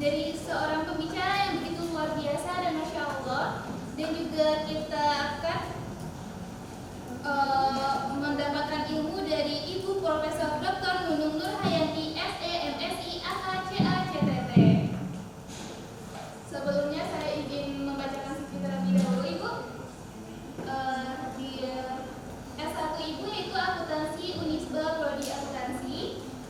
dari seorang pembicara yang begitu luar biasa dan Masya Allah. Dan juga kita akan mendapatkan ilmu dari Ibu Profesor Dr. Nunung Nurhayanti SE MSI AKCA CTT. Sebelumnya saya ingin membacakan CV terlebih dahulu Ibu. Di S1 Ibu yaitu akuntansi Unisba prodi akuntansi,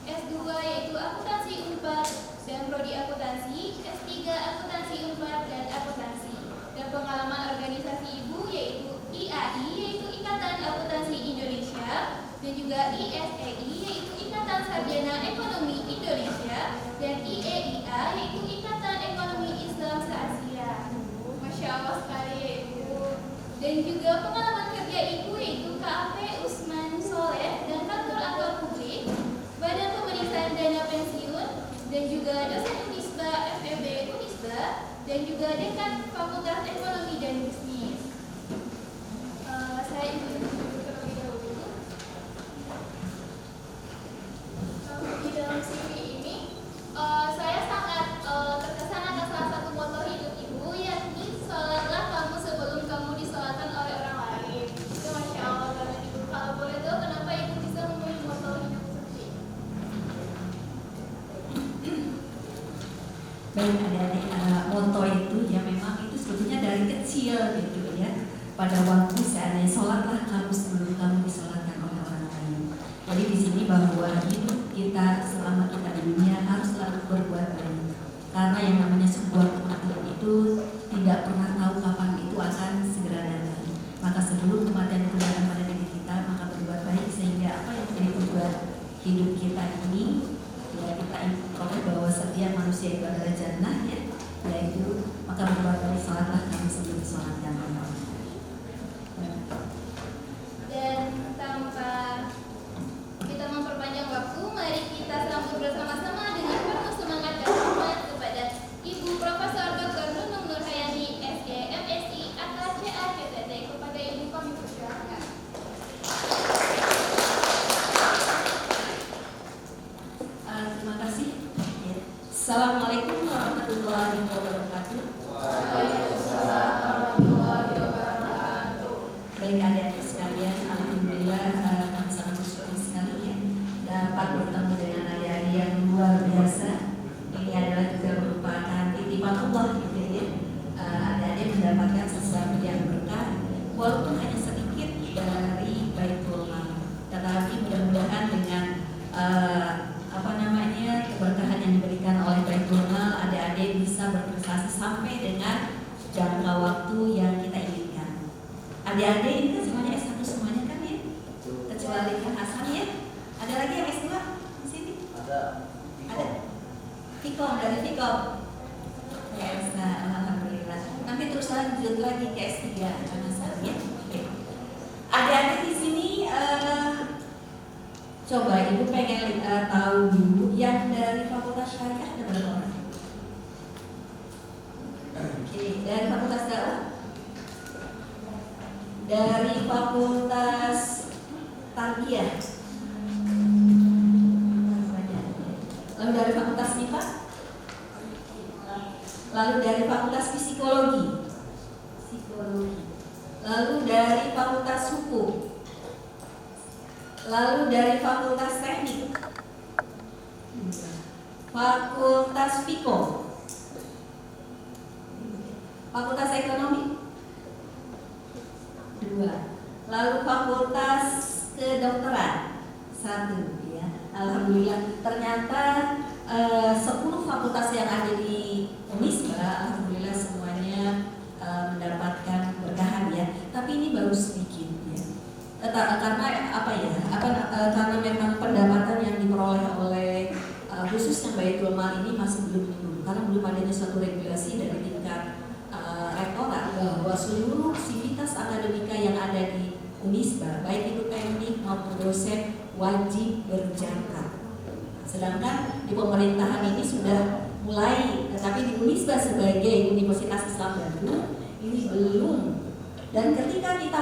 S2 yaitu akuntansi Unpad dan prodi akuntansi, S3 akuntansi Unpad dan akuntansi. Dan pengalaman organisasi Ibu yaitu IAI yaitu Ikatan Akuntansi Indonesia, dan juga ISEI yaitu Ikatan Sarjana Ekonomi Indonesia, dan IEIA yaitu Ikatan Ekonomi Islam se-Asia. Masya Allah sekali ya Ibu. Dan juga pengalaman kerja Ibu yaitu KAP Usman Soleh dan Kantor Akta Publik, Badan Pemeriksaan Dana Pensiun, dan juga dosen Unisba FEB Unisba, dan juga dekan Fakultas Ekonomi dan Bisnis. Saya ingin terlebih dahulu di dalam CV ini saya sangat terkesan akan salah satu moto hidup Ibu, yakni sholatlah kamu sebelum kamu disolatkan oleh orang lain. Itu Masya Allah banget Ibu. Kalau boleh tahu kenapa Ibu bisa memilih moto hidup seperti ini? Baik adik-adik, moto itu ya memang itu sebetulnya dari kecil gitu ya. Pada waktu seandainya sholatlah kamu sebelum kamu disolatkan oleh orang lain. Jadi di sini bahwa hidup kita selama kita di dunia harus selalu berbuat baik. Karena yang namanya sebuah kematian itu tidak pernah tahu kapan itu akan segera datang. Maka sebelum kematian itu datang pada diri kita, maka berbuat baik sehingga apa yang menjadi tujuan hidup kita ini ya kita ingat bahwa setiap manusia itu adalah jannah ya, yaitu maka berbuat baik sholatlah kamu sebelum disolatkan oleh orang lain. Dan tanpa kita memperpanjang waktu, mari kita sambut bersama-sama dengan penuh semangat dan hormat kepada Ibu Profesor Dr. Nunung Nurhayanti SE MSI AKCA CTT. Kepada Ibu kami persilakan. Terima kasih. Ya. Assalamualaikum warahmatullahi wabarakatuh. Waalaikumsalam warahmatullahi wabarakatuh. Baik adik-adik sekalian, alhamdulillah kami sangat bersyukur sekali ya dapat bertemu dengan adik-adik yang luar biasa. Ini adalah juga merupakan titipan Allah gitu ya. Adik-adik mendapatkan sesuatu yang berkah, walaupun hanya sedikit dari Baitul Mal. Tetapi mudah-mudahan dengan keberkahan yang diberikan oleh Baitul Mal, adik-adik bisa berprestasi sampai dengan jangka waktu yang kita inginkan. Adik-adik ini kan semuanya S1 semuanya kan ya? Kecuali Kak Hasan ya? Ada lagi yang S2 di sini? Ada. Fikom, dari Fikom. Yes, nah, alhamdulillah. Nanti terus lanjut lagi ke S3 Kak Hasan ya? Oke. Adik-adik di sini coba Ibu pengen tahu dulu yang dari Fakultas Syariah ada berapa orang? Oke, dari Fakultas Dakwah? Dari Fakultas Tarbiyah? Lalu dari Fakultas MIPA? Lalu dari Fakultas Psikologi? Lalu dari Fakultas Hukum? Lalu dari Fakultas Teknik? Fakultas Fikom? Fakultas Ekonomi? 2. Lalu Fakultas Kedokteran? 1 ya. Alhamdulillah ternyata 10 fakultas yang ada di Unisba, alhamdulillah semuanya mendapatkan berkahan ya. Tapi ini baru sedikit ya. Karena karena memang pendapatan yang diperoleh oleh khususnya Baitul Mal ini masih belum menyeluruh, karena belum adanya suatu regulasi dari tingkat rektorat bahwa seluruh sivitas akademika yang ada di Unisba, baik itu teknik maupun dosen, wajib berjangka. Sedangkan di pemerintahan ini sudah mulai, tetapi di Unisba sebagai Universitas Islam Bandung ini belum. Dan ketika kita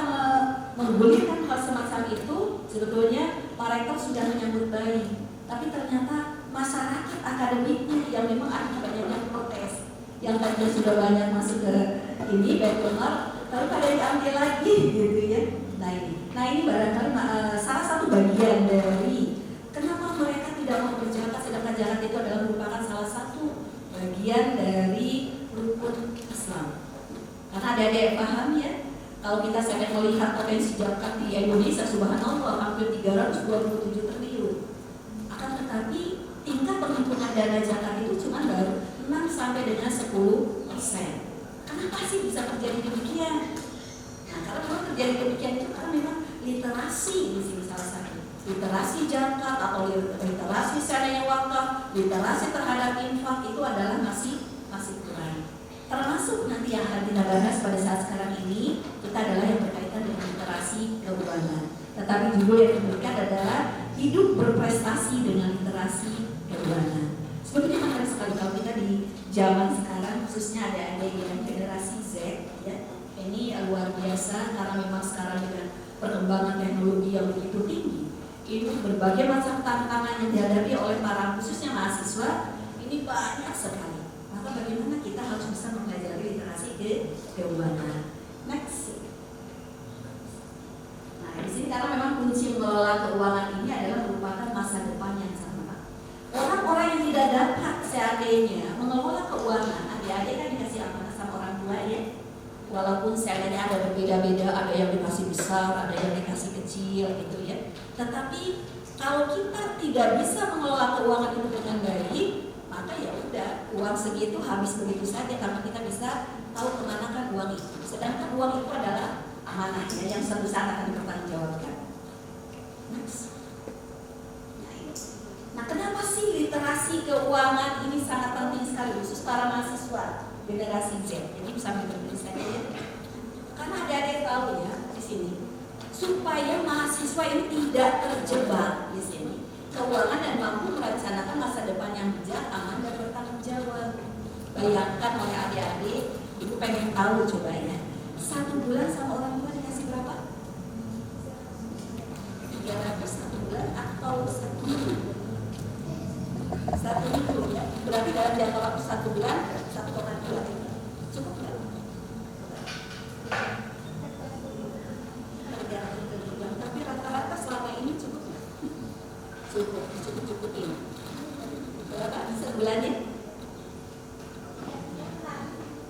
menggulirkan hal semacam itu, sebetulnya Pak Rektor sudah menyambut baik. Tapi ternyata masyarakat akademiknya yang memang ada banyaknya pro yang tadinya sudah banyak masuk ke ini Backlog, tapi pada diambil lagi gitu ya. Nah ini barangkali salah satu bagian dari kenapa mereka tidak mau berzakat, sedangkan zakat itu adalah merupakan salah satu bagian dari rukun Islam. Karena ada yang paham ya, kalau kita sedang melihat potensi zakat di Indonesia, subhanallah hampir 327 triliun. Akan tetapi tingkat perhitungan dana zakat itu cuma baru 6 sampai dengan 10%. Kenapa sih bisa terjadi demikian? Nah, karena memang terjadi demikian itu karena memang literasi di sini salah satu. Literasi zakat atau literasi syariah wakaf, literasi terhadap infak itu adalah masih kurang. Termasuk nanti yang akan kita bahas pada saat sekarang ini, kita adalah yang berkaitan dengan literasi keuangan. Tetapi judul yang diberikan adalah hidup berprestasi dengan literasi keuangan. Sebetulnya menarik sekali kalau kita di zaman sekarang, khususnya ada yang generasi Z, ya, ini luar biasa karena memang sekarang dengan perkembangan teknologi yang begitu tinggi, ini berbagai macam tantangan yang dihadapi oleh para khususnya mahasiswa ini banyak sekali. Maka bagaimana kita harus bisa mempelajari literasi keuangan. Next. Nah di sini karena memang kunci mengelola keuangan ini adalah merupakan masa depan yang sama. Orang-orang yang tidak dapat seandainya mengelola keuangan, adik-adik kan dikasih amanah sama orang tua ya. Walaupun seandainya ada berbeda-beda, ada yang dikasih besar, ada yang dikasih kecil gitu ya. Tetapi kalau kita tidak bisa mengelola keuangan itu dengan baik, maka ya udah uang segitu habis begitu saja karena kita bisa tahu kemana kan uang itu. Sedangkan uang itu adalah amanah ya, yang suatu saat akan dipertanggungjawabkan. Next. Nah, kenapa sih literasi keuangan ini sangat penting sekali khusus para mahasiswa generasi Z? Jadi bisa berdiri saja ya. Karena ada tahu ya di sini supaya mahasiswa ini tidak terjebak di sini keuangan dan mampu merencanakan masa depan yang bijak, aman dan bertanggung jawab. Bayangkan oleh adik-adik, ibu pengen tahu coba ya. 1 bulan sama orang tua dikasih berapa? 300 1 bulan atau 1 minggu? 1 minggu ya. Berarti dalam jangka waktu 1 bulan 1,2 cukup nggak? Tapi rata-rata selama ini cukup nggak? Cukup-cukupin. Berapa sebulannya?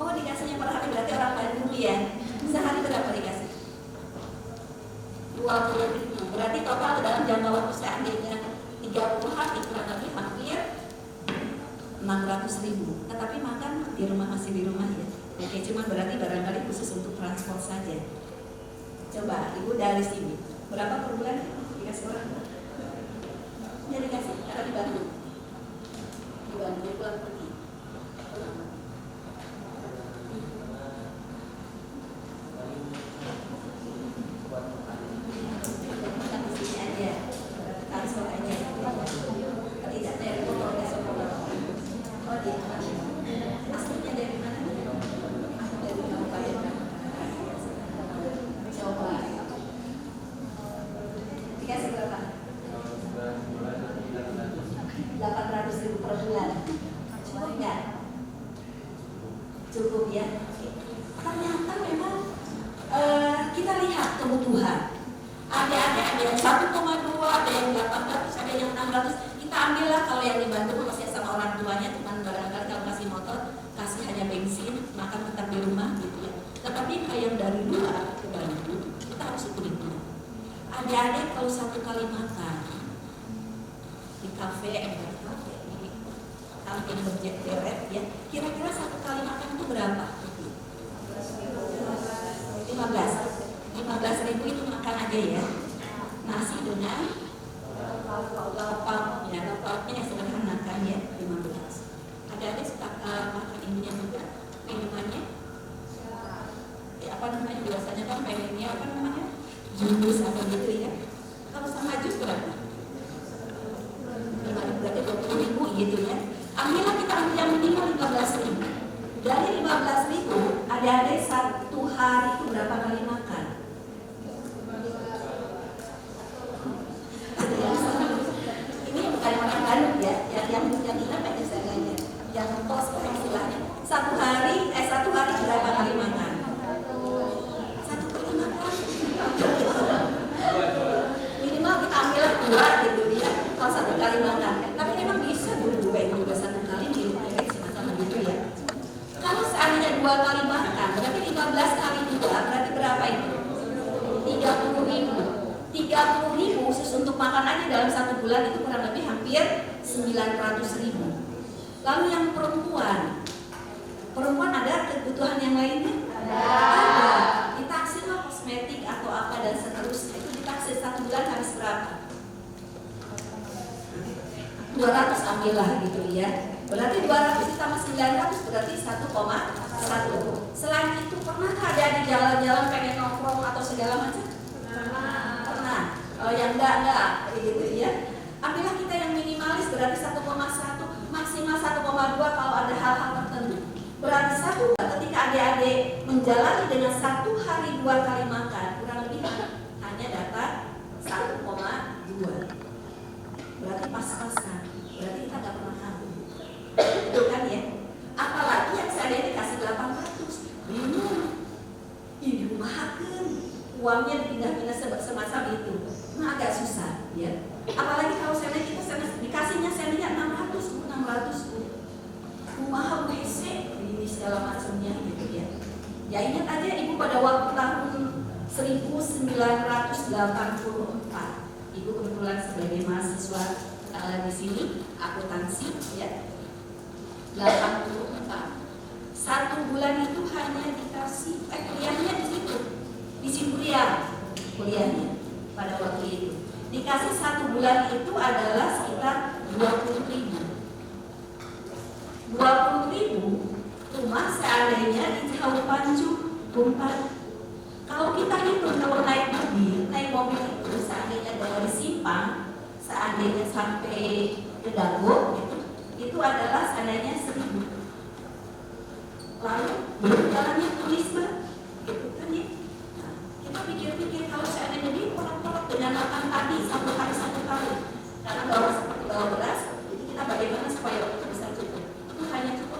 Oh dikasihnya per hari berarti orang Bandung ya. Sehari berapa dikasih? 20.000. Berarti total dalam jangka waktu seandainya 30 hari kurang lebih hampir 600.000. Tetapi makan di rumah masih di rumah ya. Oke, cuma berarti barangkali khusus untuk transport saja. Coba ibu dari sini berapa per bulan dikasih orang? Ya dikasih karena dibantu dia pulang pergi. Cukup ya. Ternyata memang kita lihat kebutuhan. Ada yang 1,2, ada yang 800, ada yang 600. Kita ambillah kalau yang dibantu masih sama orang tuanya, teman barangkali kalau kasih motor, kasih hanya bensin, makan tetap di rumah gitu ya. Tetapi kalau yang dari luar ke Bandung, kita harus hitung. Ada kalau 1 kali makan di kafe, kantin berderet ya, kira-kira 1 kali makan itu berapa? 15.000 itu makan aja ya. Nasi dengan lauk-lauknya yang sederhana kan ya, 15. Ada suka makan ininya juga, minumannya ya, apa namanya biasanya kan pengennya apa namanya jus atau gitu ya. Kalau sama jus berapa? Berarti 20.000 gitu ya. Ambillah kita ambil yang minimal 15.000. Dari 15.000, ada 1 hari itu berapa kali makan? Ini bukan makan Bandung ya, yang ini apa istilahnya? Yang tos istilahnya. Satu hari berapa kali makan? Satu kali makan. Minimal kita ambil 2 gitu ya. Kalau satu kali makan. Tapi memang bisa juga satu kali minum air semacam gitu ya. Kalau seandainya 2 kali makan, berarti 15 kali 2 berarti berapa itu? 30.000 khusus untuk makan aja dalam 1 bulan itu kurang lebih hampir 900.000. Lalu yang perempuan ada kebutuhan yang lainnya? Ada. Ditaksir lah kosmetik atau apa dan seterusnya. Itu ditaksir 1 bulan habis berapa? 200 ambillah gitu ya. Berarti 200 ditambah 900 berarti 1,1. Selain itu pernahkah ada di jalan-jalan pengen nongkrong atau segala macam? Pernah. Kalau yang enggak gitu ya. Ambillah kita yang minimalis berarti 1,1 maksimal 1,2 kalau ada hal-hal tertentu. Berarti ketika adik-adik menjalani dengan 1 hari 2 kali makan kurang lebih hanya dapat 1,2. Berarti pas-pasan. Berarti kita nggak pernah habis. Betul kan ya? Apalagi yang saya dikasih 800 bingung. Ini rumahakeun. Uangnya dipindah-pindah semacam itu. Nah agak susah ya. Apalagi kalau saya dikasihnya sendinya 600 rumah WC ini segala macamnya gitu ya. Ya ingat aja ibu pada waktu tahun 1984 ibu kebetulan sebagai mahasiswa di sini akuntansi ya 84 1 bulan itu hanya dikasih kuliahnya di situ di Siburian kuliahnya pada waktu itu dikasih 1 bulan itu adalah sekitar 20.000 rumah seandainya di Jauh Panju Bumpan. Kalau kita hitung kalau naik mobil itu seandainya dari Simpang seandainya sampai ke Dago itu adalah seandainya 1.000. Lalu jalannya turisme gitu kan ya. Nah, kita pikir-pikir kalau seandainya di porak-porak dengan makan tadi 1 hari 1 kali karena seperti bawa beras jadi kita bagaimana supaya itu bisa cukup itu hanya 20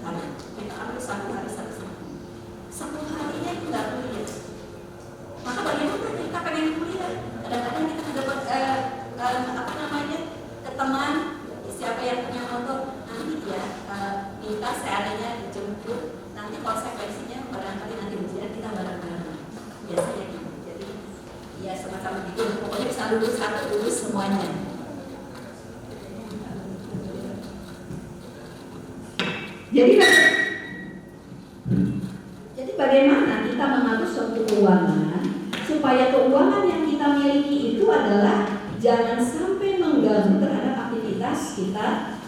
kali kita ambil 1 hari 1 harinya itu nggak kuliah. Maka bagaimana kita pengen kuliah kadang-kadang kita dapat ke teman siapa yang punya motor nanti ya minta seandainya dijemput nanti konsekuensinya barangkali nanti ujian kita bareng-bareng biasanya gitu. Jadi ya semacam begitu pokoknya bisa lulus semuanya. Jadi bagaimana kita mengatur suatu keuangan supaya keuangan yang kita miliki itu adalah jangan sampai mengganggu terhadap aktivitas kita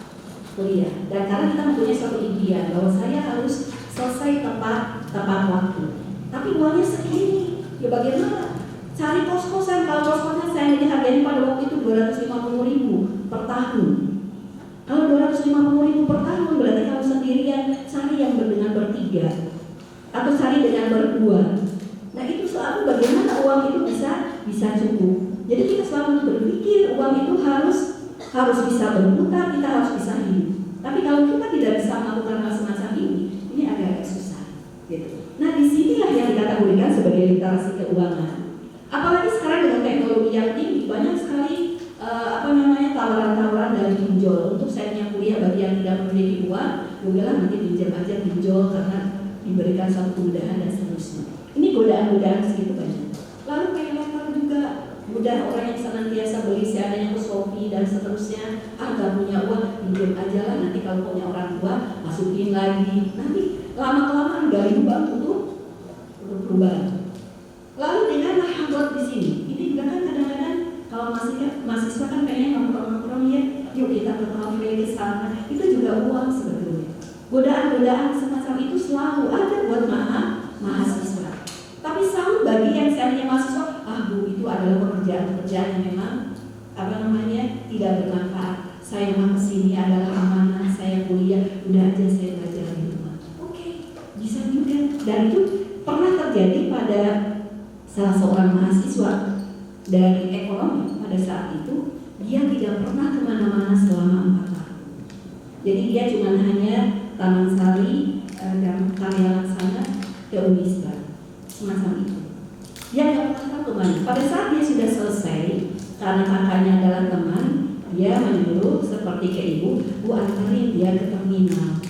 kuliah. Dan karena kita mempunyai suatu impian bahwa saya harus selesai tepat waktu. Tapi uangnya segini, ya bagaimana? Cari kos-kosan. Kalau kos-kosan saya harganya pada waktu itu 250.000 per tahun. Kalau 250.000 per tahun berarti kalau sendirian cari yang dengan bertiga atau cari dengan berdua. Nah itu selalu bagaimana uang itu bisa cukup. Jadi kita selalu berpikir uang itu harus bisa berputar, kita harus bisa hidup. Tapi kalau kita tidak bisa melakukan hal semacam ini agak susah. Gitu. Nah disinilah yang dikategorikan sebagai literasi keuangan. Apalagi sekarang dengan teknologi yang tinggi banyak sekali tawaran-tawaran dari pinjol untuk saya punya kuliah bagi yang tidak memiliki uang, udahlah nanti pinjam aja pinjol karena diberikan suatu kemudahan dan seterusnya. Ini godaan-godaan segitu banyak. Lalu paylater juga mudah orang yang senantiasa beli seadanya ke Shopee dan seterusnya. Gak punya uang pinjam aja lah nanti kalau punya orang tua masukin lagi. Nanti lama-kelamaan dari bank untuk perubahan. Lalu dengan hangot di sini. Ini juga kan kadang-kadang kalau mahasiswa kan pengen nongkrong-nongkrong ya, yuk kita ke kafe ke sana. Itu juga uang sebetulnya. Godaan-godaan semacam itu selalu ada buat mahasiswa. Tapi selalu bagi yang seandainya mahasiswa, Bu itu adalah pekerjaan yang memang tidak bermanfaat. Saya mah kesini adalah amanah, saya kuliah, udah aja saya belajar di rumah. Oke, bisa juga. Dan itu pernah terjadi pada salah seorang mahasiswa dari ekonomi pada saat itu. Dia tidak pernah kemana-mana selama 4 tahun. Jadi dia cuma hanya Taman Sari dan Karya Laksana ke Unisba, semacam itu. Dia nggak pernah tahu kemana. Pada saat dia sudah selesai, karena kakaknya adalah teman, dia menyuruh seperti ke ibu, Bu antarin dia ke terminal.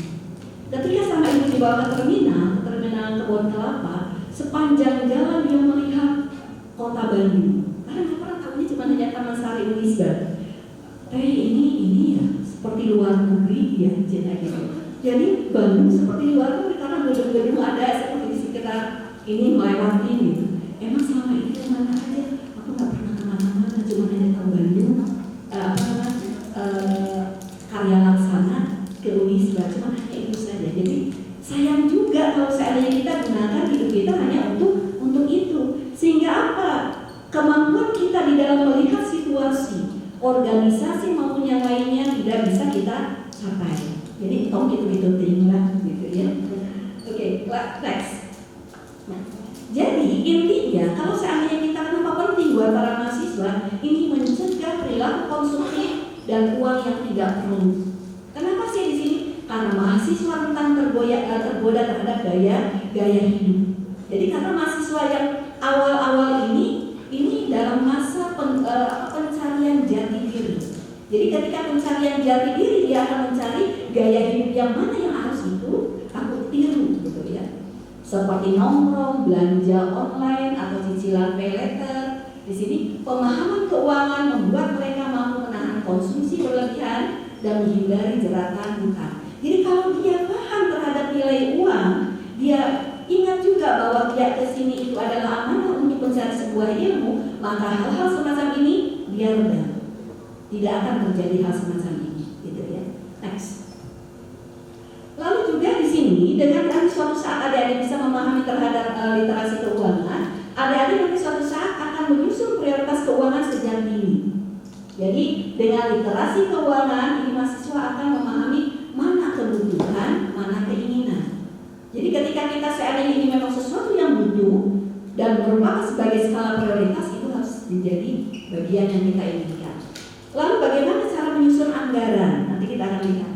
Ketika sama ibu dibawa ke terminal Kebun Kelapa, sepanjang jalan dia melihat kota Bandung. Karena nggak pernah tahunya cuma hanya Taman Sari Unisba. Ini ya seperti luar negeri ya, gitu. Jadi Bandung seperti luar negeri karena gedung-gedung ada seperti di sekitar ini melewati gitu. Emang selama ini kemana aja? Aku nggak pernah kemana-mana, cuma hanya tahu Bandung, Karya Laksana ke Unisba, cuma hanya itu saja. Jadi sayang juga kalau seandainya kita gunakan hidup kita hanya untuk itu. Sehingga apa? Kemampuan kita di dalam melihat situasi, organisasi maupun yang lainnya tidak bisa kita capai. Jadi tolong itu tinggal gitu ya. Oke, next. Nah, jadi intinya kalau seandainya kita kenapa penting buat para mahasiswa ini mencegah perilaku konsumtif dan uang yang tidak perlu. Kenapa sih di sini? Karena mahasiswa tentang tergoda terhadap gaya hidup. Jadi karena mahasiswa yang awal-awal ini dalam masa pencarian jati diri. Jadi ketika pencarian jati diri dia akan mencari gaya hidup yang mana yang harus aku tiru gitu ya. Seperti nongkrong, belanja online atau cicilan pay letter. Di sini pemahaman keuangan membuat mereka mampu menahan konsumsi berlebihan dan menghindari jeratan hutang. Jadi kalau dia paham terhadap nilai uang, dia ingat juga bahwa dia kesini itu adalah amanah untuk mencari sebuah ilmu, maka hal-hal semacam ini dia redam. Tidak akan terjadi hal semacam ini, gitu ya. Next. Lalu juga di sini dengan suatu saat adik-adik bisa memahami terhadap literasi keuangan, adik-adik nanti suatu saat akan menyusun prioritas keuangan sejak dini. Jadi dengan literasi keuangan ini mahasiswa akan memahami mana kebutuhan, mana keinginan. Jadi ketika kita seandainya ini memang sesuatu yang butuh dan merupakan sebagai skala prioritas, itu harus menjadi bagian yang kita inginkan. Lalu bagaimana cara menyusun anggaran? Nanti kita akan lihat.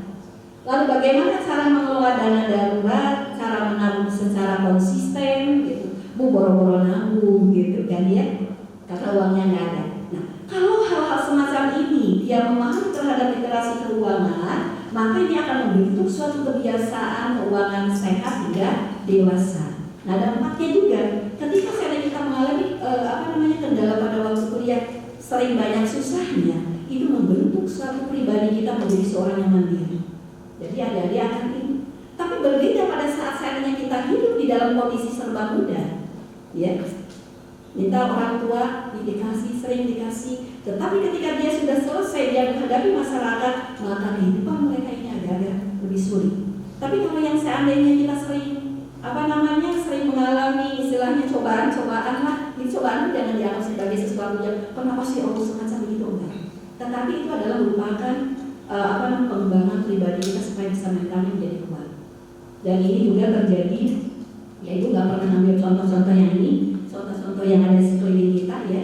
Lalu bagaimana cara mengelola dana darurat, cara menabung secara konsisten, gitu. Boro-boro nabung, gitu kan ya? Karena uangnya nggak ada. Nah, kalau hal-hal semacam ini dia memahami terhadap literasi keuangan, maka ini akan membentuk suatu kebiasaan keuangan sehat hingga dewasa. Nah, dampaknya juga ketika kita mengalami kendala pada waktu kuliah, sering banyak susahnya, itu membentuk suatu pribadi kita menjadi seorang yang mandiri. Jadi adik-adik akan ini. Tapi berbeda pada saat seandainya kita hidup di dalam kondisi serba mudah, ya. Minta orang tua sering dikasih, tetapi ketika dia sudah selesai dia menghadapi masyarakat, maka kehidupan mereka ini agak lebih sulit. Tapi kalau yang seandainya kita sering mengalami istilahnya cobaan-cobaan lah, ini cobaan jangan dianggap sebagai sesuatu yang kenapa sih orang semacam begitu, enggak. Tetapi itu adalah merupakan pengembangan pribadi kita supaya bisa mentalnya menjadi kuat. Dan ini juga terjadi, ya ibu nggak pernah ambil contoh-contoh yang ini, contoh-contoh yang ada di sekeliling kita ya.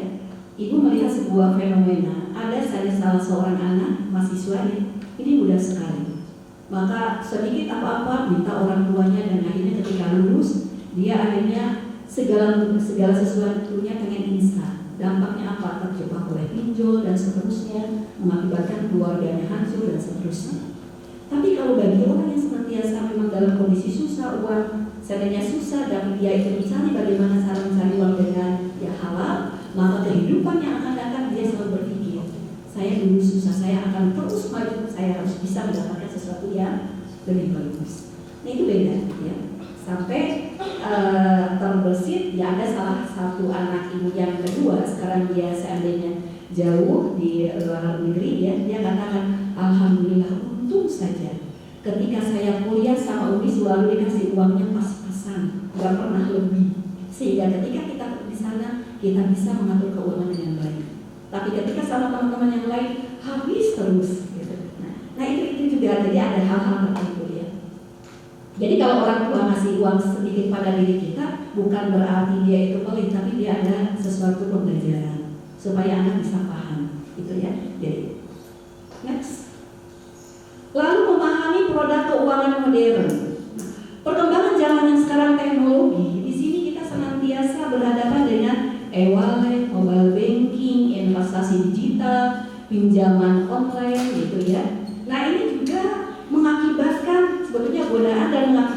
Ibu melihat sebuah fenomena, ada salah seorang anak mahasiswa ini mudah sekali. Maka sedikit apa-apa minta orang tuanya dan akhirnya ketika lulus dia akhirnya segala sesuatunya pengen instan. Dampaknya apa? Terjebak oleh pinjol dan seterusnya, mengakibatkan keluarganya hancur dan seterusnya. Tapi kalau bagi orang yang senantiasa memang dalam kondisi susah, uang seandainya susah, dan dia itu mencari bagaimana cara mencari uang dengan halal, maka kehidupan yang akan datang dia selalu berpikir, saya dulu susah, saya akan terus maju, saya harus bisa mendapatkan sesuatu yang lebih bagus. Nah itu beda ya. Sampai terbersit, ya ada salah satu anak ibu yang kedua, sekarang dia seandainya jauh di luar negeri ya, dia katakan alhamdulillah untung saja ketika saya kuliah sama Umi selalu dikasih uangnya pas-pasan, nggak pernah lebih, sehingga ketika kita di sana kita bisa mengatur keuangan dengan baik. Tapi ketika sama teman-teman yang lain habis terus gitu. Nah itu juga jadi ada hal-hal tertentu ya. Jadi kalau orang tua ngasih uang sedikit pada diri kita, bukan berarti dia itu pelit, tapi dia ada sesuatu pembelajaran supaya anak bisa paham, gitu ya. Jadi next. Lalu memahami produk keuangan modern.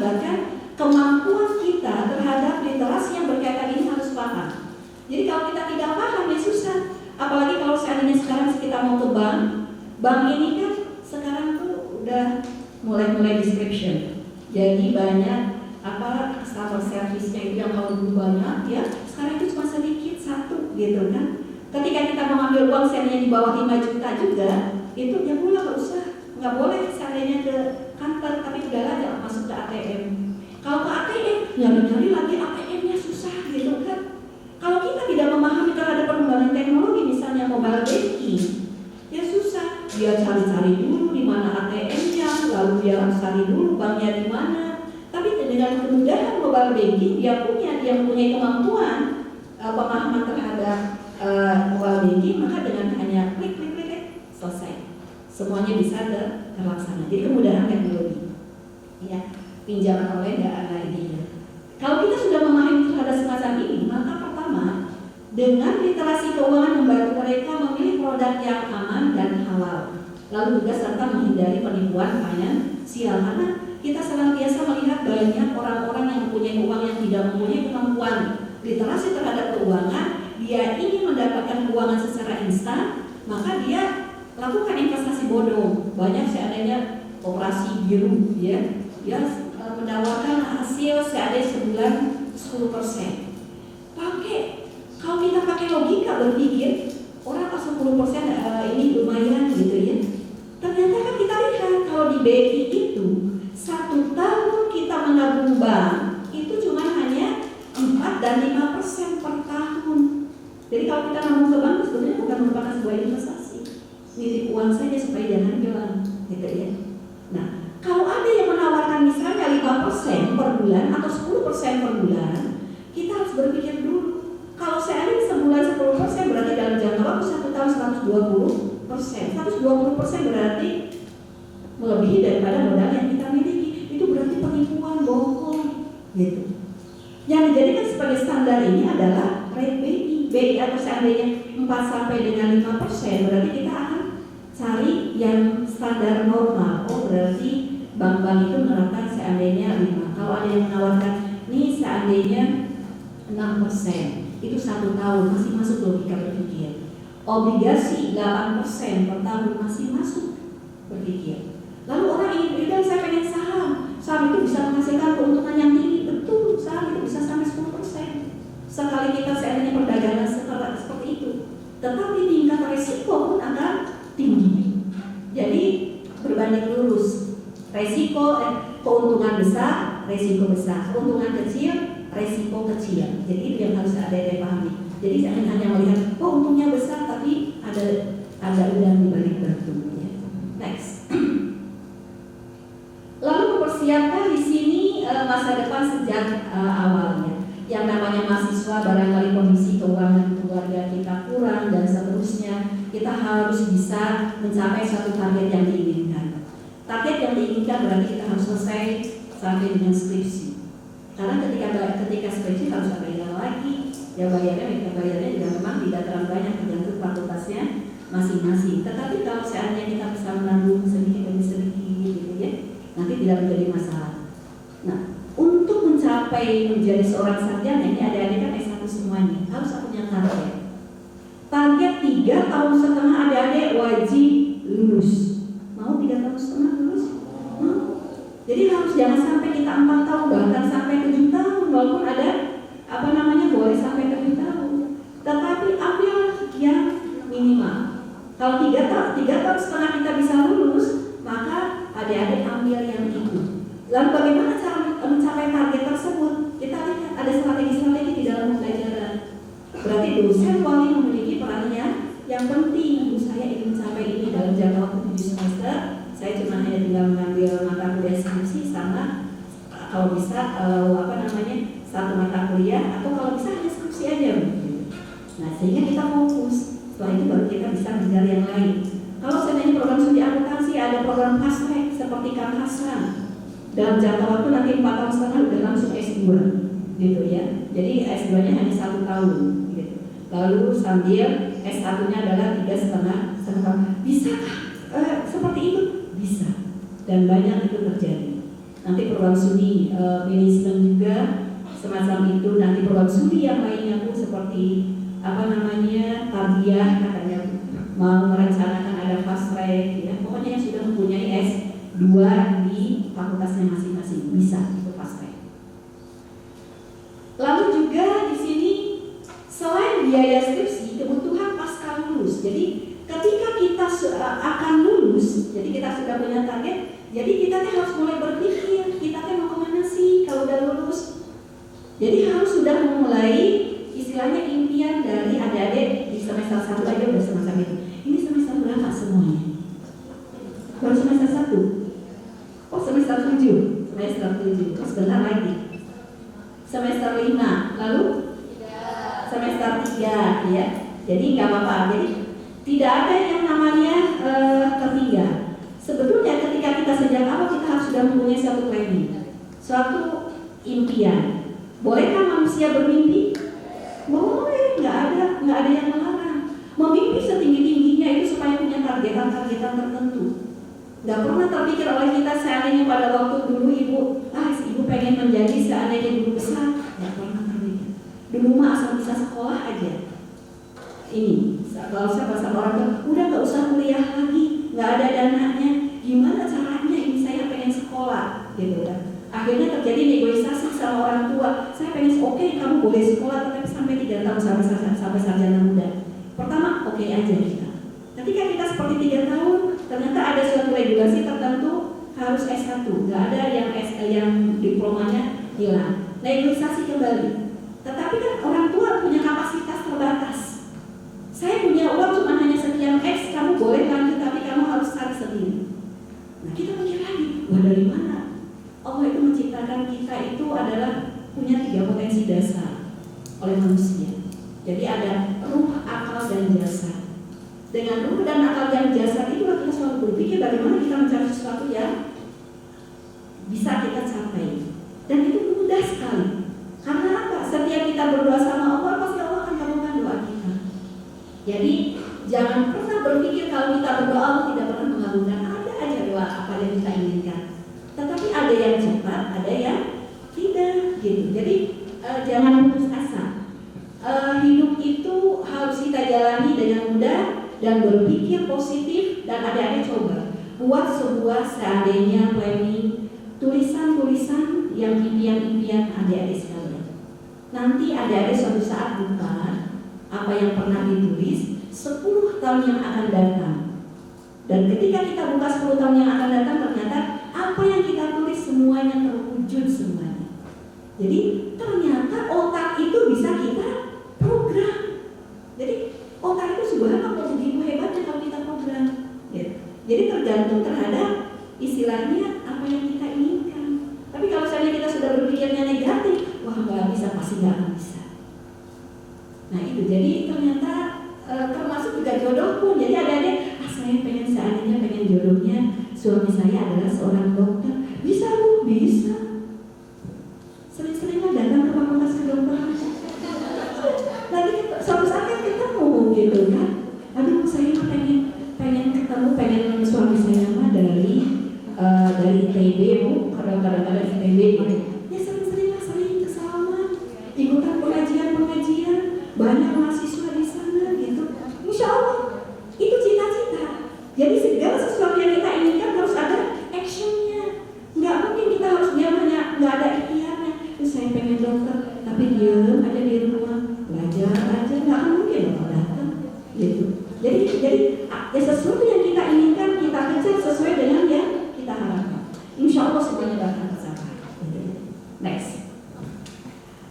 mengakibatkan kemampuan kita terhadap literasi yang berkaitan ini harus paham. Jadi kalau kita tidak paham ya susah. Apalagi kalau seandainya sekarang kita mau ke bank ini kan sekarang tuh udah mulai description. Jadi banyak customer service-nya itu yang kalau dulu banyak ya, sekarang itu cuma sedikit satu gitu kan. Ketika kita mau ambil uang seandainya di bawah 5 juta juga, itu ya nggak boleh seandainya ke kantor, tapi udahlah jangan masuk ke ATM. Kalau ke ATM, nyari lagi ATM-nya susah gitu kan. Kalau kita tidak memahami terhadap perkembangan teknologi, misalnya mobile banking, ya susah. Dia cari-cari dulu di mana ATM-nya, lalu dia harus cari dulu banknya di mana. Tapi dengan kemudahan mobile banking, dia mempunyai kemampuan pemahaman terhadap mobile banking, maka dengan hanya klik selesai, semuanya bisa terlaksana. Jadi kemudahan teknologi, ya, pinjaman online dan lainnya. Kalau kita sudah memahami terhadap semacam ini, maka pertama, dengan literasi keuangan membantu mereka memilih produk yang aman dan halal, lalu juga serta menghindari penipuan finansial, karena kita senantiasa melihat banyak orang-orang yang mempunyai uang yang tidak mempunyai kemampuan literasi terhadap keuangan. Dia ingin mendapatkan keuangan secara instan, maka dia lakukan investasi bodong. Banyak seandainya operasi biru, ya, dia menawarkan hasil seandainya sebulan 10%. Kalau kita pakai logika berpikir, orang 10% ini lumayan gitu ya. Ternyata kan kita lihat kalau di BI itu 1 tahun kita menabung bank itu cuma hanya 4 dan 5% per tahun. Jadi kalau kita nabung ke bank sebenarnya bukan merupakan sebuah investasi, nitip uang saja supaya jangan hilang, gitu ya. Nah, kalau ada yang menawarkan misalnya 5% per bulan atau 10% per bulan, kita harus berpikir dulu. Kalau seandainya sebulan 10% berarti dalam jangka waktu 1 tahun 120%. 120% berarti melebihi daripada modal yang kita miliki. Itu berarti penipuan, bohong, gitu. Yang dijadikan sebagai standar ini adalah rate BI atau seandainya 4 sampai dengan 5%, berarti kita akan cari yang standar normal. Oh, berarti bank-bank itu menerapkan seandainya 5. Kalau ada yang menawarkan nih seandainya 6%, itu 1 tahun masih masuk logika berpikir. Obligasi 8% per tahun masih masuk berpikir. Lalu orang ingin bilang saya pengen saham itu bisa menghasilkan keuntungan yang tinggi. Betul, saham itu bisa sampai 10% sekali kita seandainya perdagangan seperti itu. Tetapi tingkat resiko pun akan tinggi. Jadi berbanding lurus, keuntungan besar, resiko besar, keuntungan kecil, resiko kecil. Jadi itu yang harus ada yang dipahami. Jadi jangan hanya melihat untungnya besar tapi ada udang di balik batu. Ya. Next. Lalu mempersiapkan di sini masa depan sejak awalnya. Yang namanya mahasiswa barangkali kondisi keuangan keluarga kita kurang dan seterusnya, kita harus bisa mencapai suatu target yang diinginkan. Target yang diinginkan berarti kita harus selesai sampai dengan skripsi. Karena ketika skripsi harus bayar lagi, ya bayarnya juga memang tidak terlalu banyak tergantung fakultasnya masing-masing. Tetapi kalau seandainya kita bisa menanggung sedikit demi sedikit gitu ya, nanti tidak menjadi masalah. Nah, untuk mencapai menjadi seorang sarjana ini adik-adik kan S1 semuanya harus punya target. Target 3 tahun setengah adik-adik wajib lulus. Mau 3 tahun setengah lulus? Mau. Jadi harus jangan sampai kita 4 tahun bahkan sampai 7 tahun walaupun ada boleh sampai 7 tahun. Tetapi ambil yang minimal. Kalau 3 tahun setengah kita bisa lulus, maka adik-adik ambil yang itu. Lalu bagaimana cara mencapai target tersebut? Kita lihat ada strategi-strategi di dalam pembelajaran. Berarti dosen wali memiliki perannya yang penting. Saya ingin mencapai ini dalam jangka waktu 7 semester. Saya cuma hanya tinggal mengambil mata kuliah skripsi sama kalau bisa satu mata kuliah atau kalau bisa hanya skripsi aja. Nah, sehingga kita fokus. Setelah itu baru kita bisa mengejar yang lain. Kalau seandainya program studi akuntansi ada program fast track seperti Kang Hasan. Dalam jangka waktu nanti 4 tahun setengah udah langsung S2 gitu ya. Jadi S2-nya hanya 1 tahun gitu. Lalu sambil S1-nya adalah 3,5 tahun. Bisakah seperti itu? Bisa. Dan banyak itu terjadi. nanti program studi manajemen juga semacam itu, nanti program studi yang lainnya pun seperti tarbiyah katanya mau merencanakan ada fast track ya, pokoknya yang sudah mempunyai S2 di fakultasnya masing-masing bisa itu fast track. Lalu juga di sini selain biaya skripsi, kebutuhan pasca lulus. Jadi ketika kita akan lulus, jadi kita sudah punya target, jadi kita harus mulai berpikir kita mau kemana sih kalau udah lulus. Jadi harus sudah memulai istilahnya impian dari adik-adik di semester 1 aja udah semacam itu. Ini semester berapa semuanya? Baru semester 1. Oh semester 7. Semester 7. Oh, sebentar lagi. Semester 5. Lalu? Semester 3 ya. Jadi nggak apa-apa. Jadi tidak ada yang namanya tertinggal. Sebetulnya ketika kita sejak awal kita harus sudah mempunyai suatu planning, suatu impian. Bolehkah manusia bermimpi? Boleh, nggak ada yang melarang. Memimpi setinggi-tingginya itu supaya punya targetan tertentu. Nggak pernah terpikir oleh kita seandainya pada waktu dulu ibu pengen menjadi seandainya guru besar. Nggak pernah terpikir. Dulu mah asal bisa sekolah aja. Ini, kalau saya pasang orang tuh, udah nggak usah kuliah lagi, nggak ada dananya. Gimana caranya ini saya pengen sekolah, gitu kan? Akhirnya terjadi negosiasi sama orang tua. Saya pengen oke, kamu boleh sekolah tapi sampai 3 tahun sampai sarjana muda. Pertama oke aja kita. Ketika kita seperti 3 tahun, ternyata ada suatu regulasi tertentu harus S1, nggak ada yang diplomanya hilang. Negosiasi kembali. Tetapi kan orang tua punya kapasitas terbatas. Saya punya uang cuma hanya sekian X, kamu boleh lanjut tapi kamu harus cari sendiri. Nah kita mikir lagi, wah dari mana? Allah itu menciptakan kita itu adalah punya 3 potensi dasar oleh manusia. Jadi ada ruh, akal, dan jasad. Dengan ruh dan akal dan jasad itu kita selalu berpikir bagaimana kita mencari sesuatu yang bisa kita capai. Dan itu mudah sekali. Karena apa? Setiap kita berdoa sama Allah, pasti Allah akan kabulkan doa kita. Jadi jangan pernah berpikir kalau kita berdoa Allah tidak pernah mengabulkan. Ada aja doa apa yang kita inginkan. Tetapi ada yang cepat, ada yang tidak, gitu. Jadi jangan putus asa. Hidup itu harus kita jalani dengan mudah dan berpikir positif. Dan adik-adik coba buat sebuah seandainya planning, tulisan-tulisan yang impian-impian adik-adik sekalian. Nanti adik-adik suatu saat buka apa yang pernah ditulis 10 tahun yang akan datang. Dan ketika kita buka 10 tahun yang akan datang, ternyata apa yang kita tulis semuanya terwujud semuanya. Jadi ternyata otak itu bisa kita program. Jadi otak itu sebenarnya begitu hebatnya kalau kita program. Ya. Jadi tergantung terhadap istilahnya apa yang kita inginkan. Tapi kalau misalnya kita sudah berpikirnya negatif, wah nggak bisa, pasti nggak bisa. Nah itu jadi ternyata termasuk juga jodoh pun. Jadi ada saya pengen seandainya pengen jodohnya suami saya adalah seorang dokter. Bisa bu, bisa. Sering-seringlah datang ke fakultas kedokteran. Nanti suatu saat kan ketemu gitu kan. Aduh saya pengen ketemu, pengen suami saya mah dari ITB bu, kadang-kadang ITB gitu. Ya sering-seringlah sering kesalaman, ikutan pengajian, banyak mahasiswa di sana gitu. Insya Allah itu cita-cita. Jadi segala sesuatu yang kita inginkan harus ada actionnya. Nggak mungkin kita harus diam hanya nggak ada ikhtiarnya. Terus saya pengen dokter, tapi diam aja di rumah belajar aja, nggak mungkin loh datang gitu. Jadi ya sesuatu yang kita inginkan kita kejar sesuai dengan yang kita harapkan. Insya Allah semuanya akan tercapai. Next.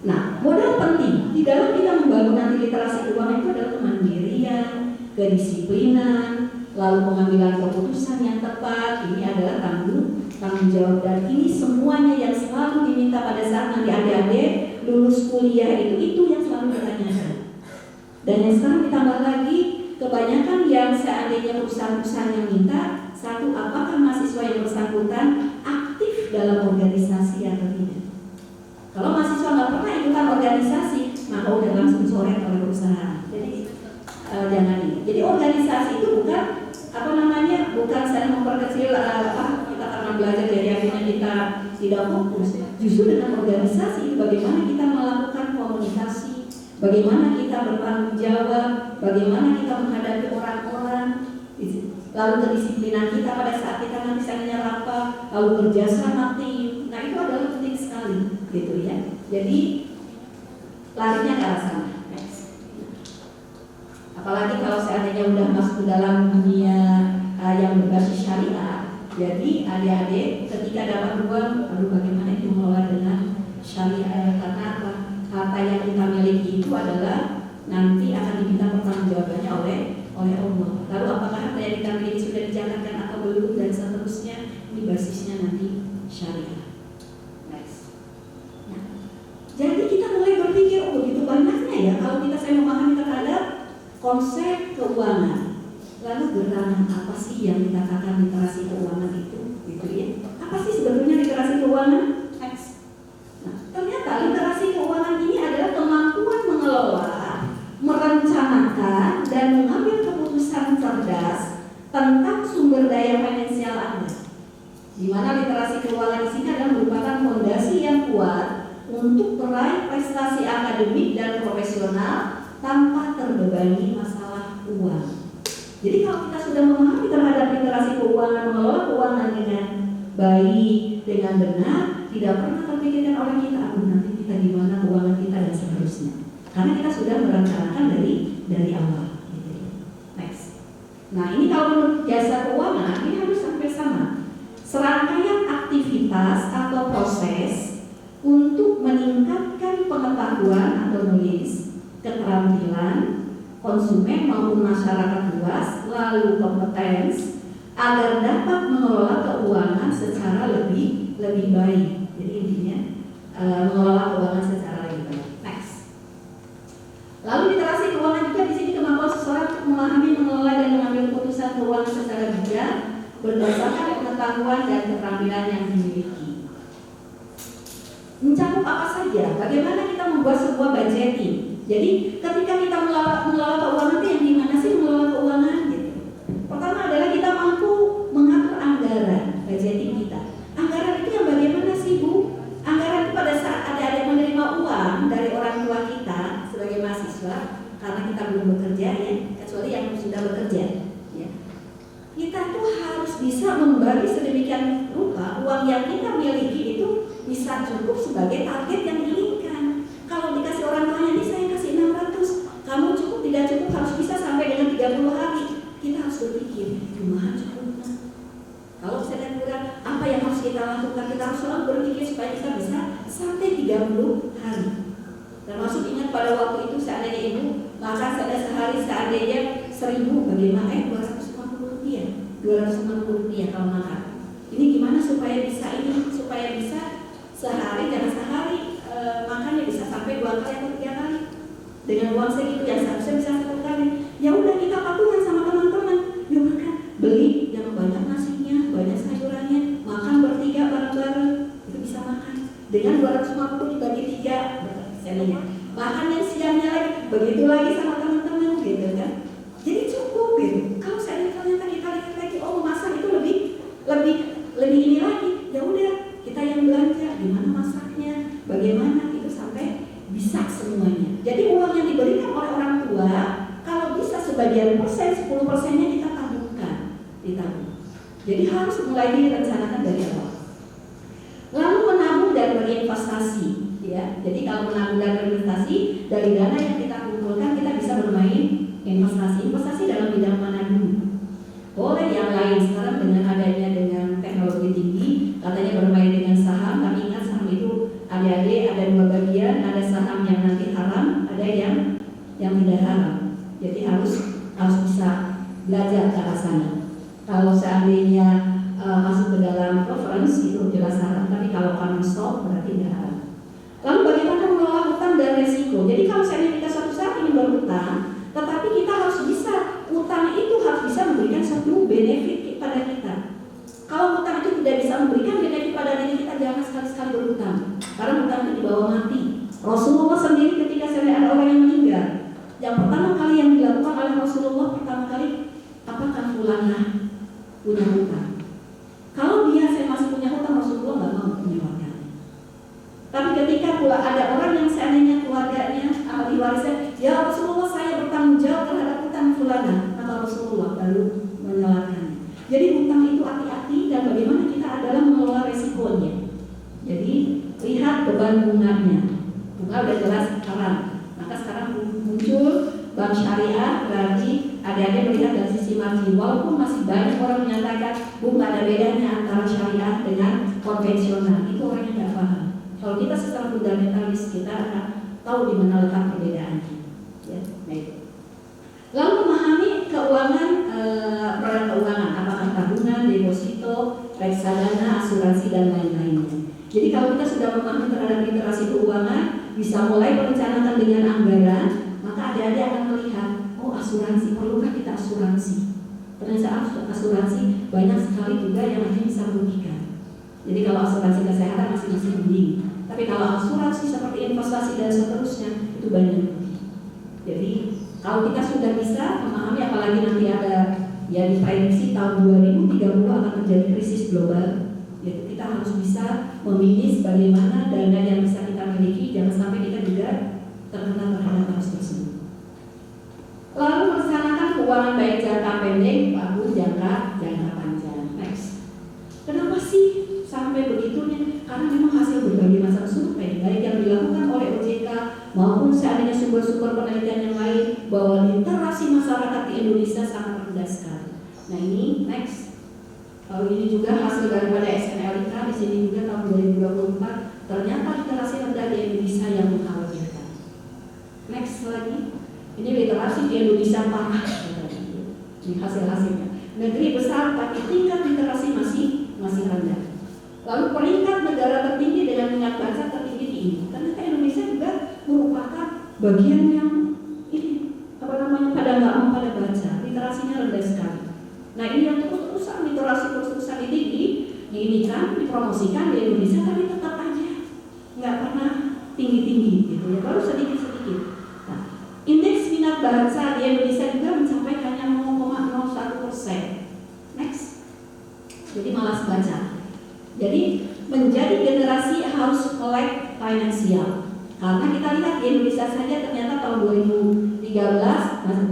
Nah, modal penting di dalam kita membangun nanti literasi keuangan itu adalah kemandirian, kedisiplinan, lalu pengambilan keputusan yang tepat. Ini adalah tanggung jawab, dan ini semuanya yang selalu diminta pada saat nanti adik-adik lulus kuliah itu yang selalu ditanyakan. Dan yang sekarang ditambah lagi, kebanyakan yang seandainya perusahaan-perusahaan yang minta, satu, apakah mahasiswa yang bersangkutan aktif dalam organisasi atau tidak. Kalau mahasiswa nggak pernah ikutan organisasi, maka udah langsung coret oleh perusahaan. Jadi jangan ini. Jadi organisasi itu bukan bukan saling memperkecil kita karena belajar jadi akhirnya kita tidak fokus. Justru dengan organisasi, bagaimana kita melakukan komunikasi, bagaimana kita bertanggung jawab, bagaimana kita menghadapi orang-orang, lalu kedisiplinan kita pada saat kita nanti misalnya rapat, lalu kerjasama tim. Nah itu adalah penting sekali, gitu ya. Jadi larinya ke arah sana. Apalagi kalau seandainya udah masuk ke dalam dunia yang berbasis syariah. Jadi adik-adik ketika dapat uang, aduh bagaimana itu mengelola dengan syariah, karena apa? Harta yang kita miliki itu adalah nanti akan diminta pertanggungjawabannya oleh Allah. Lalu apakah harta yang kita miliki sudah dijalankan atau belum dan seterusnya, ini basisnya nanti syariah. Next. Nah, jadi kita mulai berpikir, oh begitu banyaknya ya kalau saya memahami terhadap konsep keuangan. Lalu gerangan apa sih yang dikatakan literasi keuangan itu, gitu ya? Apa sih sebetulnya literasi keuangan? Nah, ternyata literasi keuangan ini adalah kemampuan mengelola, merencanakan, dan mengambil keputusan cerdas tentang sumber daya finansial Anda. Di mana literasi keuangan di sini adalah merupakan fondasi yang kuat untuk meraih prestasi akademik dan profesional tanpa terbebani masalah uang. Jadi kalau kita sudah memahami terhadap literasi keuangan, mengelola keuangan dengan baik, dengan benar, tidak pernah terpikirkan oleh kita, aduh nanti kita gimana keuangan kita dan seterusnya. Karena kita sudah merencanakan dari awal. Gitu. Next. Nah ini kalau menurut jasa keuangan ini harus sampai sama. Serangkaian aktivitas atau proses untuk meningkatkan pengetahuan atau knowledge, keterampilan konsumen maupun masyarakat luas, lalu kompetens agar dapat mengelola keuangan secara lebih baik. Jadi intinya mengelola keuangan secara lebih baik. Next. Lalu literasi keuangan juga di sini kemampuan seseorang untuk memahami, mengelola dan mengambil keputusan keuangan secara bijak berdasarkan pengetahuan dan keterampilan yang dimiliki. Mencakup apa saja? Bagaimana kita membuat sebuah budgeting? Jadi ketika kita mengelola keuangan itu yang gimana sih mengelola keuangan gitu. Pertama adalah kita mampu mengatur anggaran budgeting kita. Anggaran itu yang bagaimana sih Bu? Anggaran itu pada saat ada menerima uang dari orang tua kita sebagai mahasiswa, karena kita belum bekerja ya, kecuali yang sudah bekerja. Ya. Kita tuh harus bisa membagi sedemikian rupa uang yang kita miliki itu bisa cukup sebagai target yang diinginkan. Kalau dikasih orang tuanya ini saya kasih 600, kamu cukup tidak cukup harus bisa sampai dengan 30 hari. Kita harus berpikir, gimana cukupnya? Kalau saya kurang, apa yang harus kita lakukan? Kita harus selalu berpikir supaya kita bisa sampai 30 hari. Termasuk ingat pada waktu itu seandainya ibu makan sehari seandainya 1000, bagaimana? 250 rupiah, 250 rupiah kalau makan. Ini gimana supaya bisa sehari, jangan sehari makannya bisa sampai 2 kali atau 3 kali. Dengan uang segitu yang seharusnya bisa 1 kali. Ya udah kita patungan sama teman-teman. Yuk makan, beli yang banyak nasinya, banyak sayurannya, makan bertiga bareng-bareng, itu bisa makan. Dengan 250 dibagi 3, misalnya. Makan yang siangnya lagi, begitu lagi sama teman-teman, gitu kan. Jadi cukup gitu. Kalau saya ternyata kita lihat lagi, oh masak itu lebih ini lagi. Ya udah, kita yang belanja, gimana masaknya, bagaimana itu sampai bisa semuanya. Jadi uang yang diberikan oleh orang tua, kalau bisa sebagian persen, 10%-nya kita ditabung. Jadi harus mulai direncanakan dari awal. Lalu menabung dan berinvestasi, ya. Jadi kalau menabung dan berinvestasi dari dana yang kita kumpulkan kita bisa bermain investasi dalam bidang mana dulu. Boleh yang lain sekarang dengan teknologi tinggi, katanya bermain dengan saham. Tapi ingat saham itu adik-adik ada 2 bagian, ada saham yang nanti haram, ada yang tidak haram. Jadi harus bisa belajar ke arah sana. Kalau seandainya masuk ke dalam preference itu jelas haram, tapi kalau common stock berarti tidak haram. Lalu bagaimana mengelola hutang dan resiko? Jadi kalau seandainya kita suatu saat ini berhutang, tetapi kita harus bisa, hutang itu harus bisa memberikan satu benefit kepada kita. Kalau hutang itu tidak bisa memberikan benefit pada diri kita, jangan sekali-sekali berhutang. Karena hutang itu dibawa mati. Rasulullah sendiri ketika ada orang yang meninggal, yang pertama kali yang dilakukan oleh Rasulullah apakah fulanah punya hutang? Kalau dia saya masih Tapi ketika pula ada orang yang seandainya keluarganya ahli warisnya, ya Rasulullah saya bertanggung jawab terhadap hutang fulana, maka Rasulullah lalu menyalahkannya. Jadi hutang itu hati-hati dan bagaimana kita adalah mengelola resikonya. Jadi lihat beban bunganya. Bunga udah jelas haram. Maka sekarang muncul bank syariah, berarti adik-adik melihat dari sisi margin. Walaupun masih banyak orang menyatakan bunga ada bedanya antara syariah dengan konvensional, itu orang yang tidak paham. Kalau kita secara fundamentalis, kita akan tahu di mana letak perbedaannya. Ya, baik. Lalu memahami keuangan, produk keuangan, apakah tabungan, deposito, reksadana, asuransi dan lain-lainnya. Jadi kalau kita sudah memahami terhadap literasi keuangan, bisa mulai merencanakan dengan anggaran, maka adik-adik akan melihat, oh asuransi, perlukah kita asuransi? Ternyata asuransi banyak sekali juga yang hanya bisa merugikan. Jadi kalau asuransi kesehatan masih mending. Tapi kalau asuransi seperti investasi dan seterusnya itu banyak rugi. Jadi kalau kita sudah bisa memahami, apalagi nanti ada ya diprediksi tahun 2030 akan terjadi krisis global, yaitu kita harus bisa memilih bagaimana dana yang bisa kita miliki, jangan sampai kita juga terkena terhadap hal tersebut. Lalu merencanakan keuangan baik jangka pendek maupun jangka panjang. Next. Kenapa sih sampai begitunya? Karena memang hasil berbagai macam survei baik yang dilakukan oleh OJK maupun seandainya sumber-sumber penelitian yang lain bahwa literasi masyarakat di Indonesia sangat rendah sekali. Nah ini next. Lalu ini juga hasil daripada SNLIK di sini juga tahun 2024 ternyata literasi rendah di Indonesia yang mengkhawatirkan. Next lagi. Ini literasi di Indonesia parah. Ini hasil-hasilnya. Negeri besar tapi tingkat literasi masih rendah. Lalu peringkat negara tertinggi dengan minat baca tertinggi di ini. Ternyata Indonesia juga merupakan bagian yang ini pada nggak mau pada baca, literasinya rendah sekali. Nah ini yang terus-terusan literasi terus-terusan ini diinikan, dipromosikan di Indonesia, tapi tetap aja nggak pernah tinggi-tinggi gitu ya, baru sedikit-sedikit. Nah, indeks minat baca di Indonesia juga mencapai hanya 0,01%. Next. Jadi malas baca. Jadi menjadi generasi harus melek finansial. Karena kita lihat di Indonesia saja ternyata tahun 2013 masih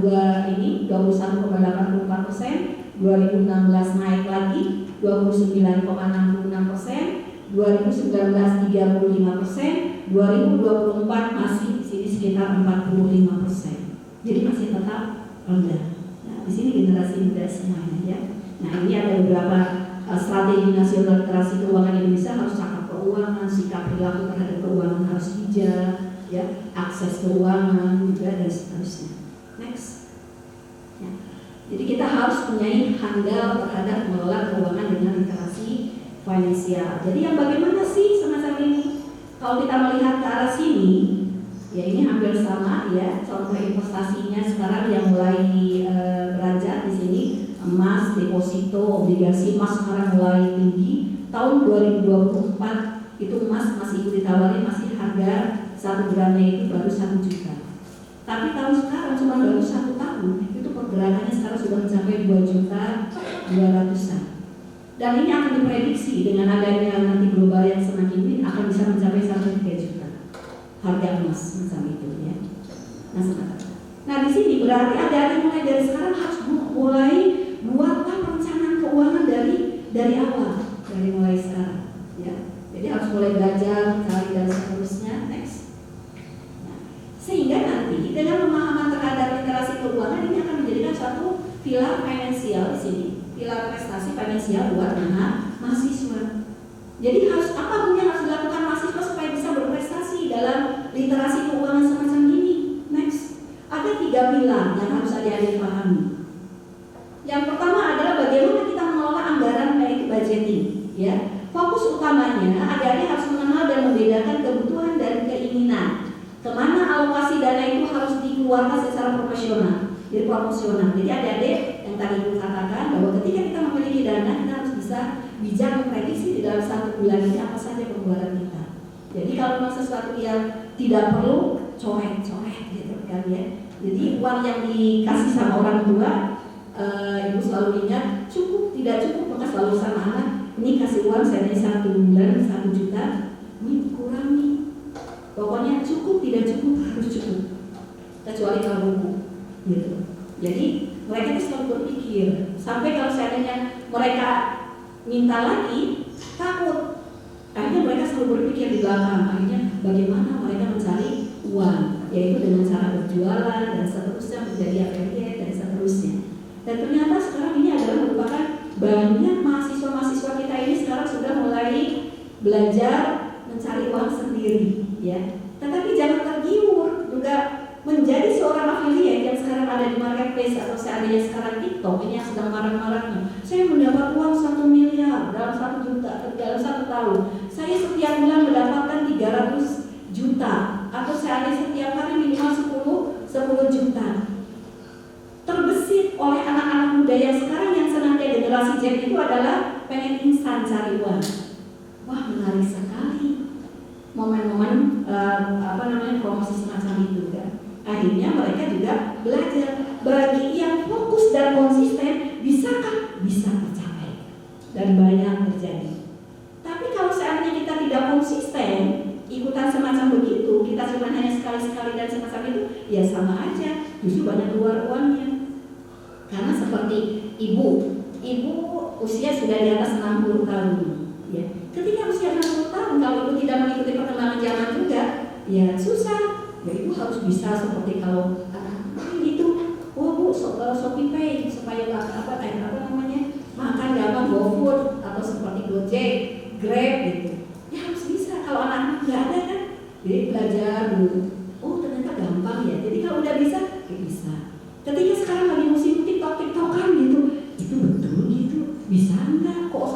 21,84%, 2016 naik lagi 29,66%, 2019 35%, 2024 masih di sini sekitar 45%. Jadi masih tetap rendah. Nah, di sini generasi muda semuanya ya. Nah, ini ada beberapa strategi nasional literasi keuangan Indonesia, harus cakap keuangan, sikap perilaku terhadap keuangan harus bijak, ya, akses keuangan juga dan seterusnya. Next. Ya. Jadi kita harus punya handal terhadap mengelola keuangan dengan literasi finansial. Jadi yang bagaimana sih semacam ini? Kalau kita melihat ke arah sini, ya ini hampir sama ya. Contoh investasinya sekarang yang mulai beranjak di sini. Emas, deposito, obligasi emas sekarang mulai tinggi. Tahun 2024 itu emas masih ditawari masih harga 1 gramnya itu baru 1 juta. Tapi tahun sekarang cuma baru 1 tahun itu pergerakannya sekarang sudah mencapai 2.200.000-an. Dan ini akan diprediksi dengan adanya nanti global yang semakin ini akan bisa mencapai sampai 3 juta harga emas macam itu ya. Nah di sini berarti ada mulai dari sekarang harus mulai buatlah perencanaan keuangan dari awal, dari mulai sekarang ya. Jadi harus mulai belajar, cari dan seterusnya. Next. Nah, sehingga nanti dengan pemahaman terhadap literasi keuangan ini akan menjadikan suatu pilar finansial di sini, pilar prestasi finansial buat mahasiswa. Jadi harus apa yang harus dilakukan mahasiswa supaya bisa berprestasi dalam literasi keuangan semacam ini? Next. Ada 3 pilar yang harus adik-adik pahami. Yang pertama adalah bagaimana kita mengelola anggaran, yaitu budgeting. Ya, fokus utamanya adik-adik harus mengenal dan membedakan kebutuhan dan keinginan. Kemana alokasi dana itu harus dikeluarkan secara proporsional, jadi proporsional. Jadi adik-adik yang tadi Ibu katakan bahwa ketika kita memiliki dana, kita harus bisa bijak memprediksi di dalam 1 bulan ini apa saja pengeluaran kita. Jadi kalau memang sesuatu yang tidak perlu, coret-coret gitu kan ya. Jadi uang yang dikasih sama orang tua, Ibu selalu ingat, cukup, tidak cukup, maka selalu sama anak. Ini kasih uang saya 1 bulan 1 juta, ini kurangi Pokoknya cukup tidak cukup harus cukup, kecuali kalau buku, gitu. Jadi mereka itu selalu berpikir, sampai kalau seandainya mereka minta lagi, takut. Akhirnya mereka selalu berpikir di belakang, akhirnya bagaimana mereka mencari uang, yaitu dengan cara berjualan dan seterusnya, menjadi affiliate dan seterusnya. Dan ternyata sekarang ini adalah merupakan banyak mahasiswa-mahasiswa kita ini sekarang sudah mulai belajar mencari uang sendiri, ya. Tetapi jangan tergiur juga menjadi seorang affiliate yang sekarang ada di marketplace atau seandainya sekarang TikTok ini yang sedang marak-maraknya. Saya mendapat uang 1 miliar dalam 1 juta dalam 1 tahun. Saya setiap bulan mendapatkan 300 juta atau seandainya setiap hari minimal 10 juta. Terbesit oleh anak-anak muda yang sekarang yang senantiasa generasi Z itu adalah pengen instan cari uang. Wah, menarik sekali momen-momen promosi semacam itu kan. Akhirnya mereka juga belajar. Bagi yang fokus dan konsisten, bisakah? Bisa tercapai dan banyak terjadi. Tapi kalau seandainya kita tidak konsisten, ikutan semacam begitu, kita cuma hanya sekali-sekali dan semacam itu, ya sama aja, justru banyak keluar uangnya. Karena seperti ibu usia sudah di atas 60 tahun, ya. Ketika usia 60 tahun, kalau ibu tidak mengikuti perkembangan zaman juga, ya susah. Ya ibu harus bisa seperti kalau itu, bu, Shopee Pay supaya makan gampang, GoFood atau seperti Gojek, Grab gitu. Ya harus bisa. Kalau anak-anak nggak ada kan, jadi belajar dulu. Oh ternyata gampang ya. Jadi kalau udah bisa, ya bisa. Ketika sekarang lagi musim TikTok-TikTokan gitu, itu betul gitu. Bisa nggak? Kok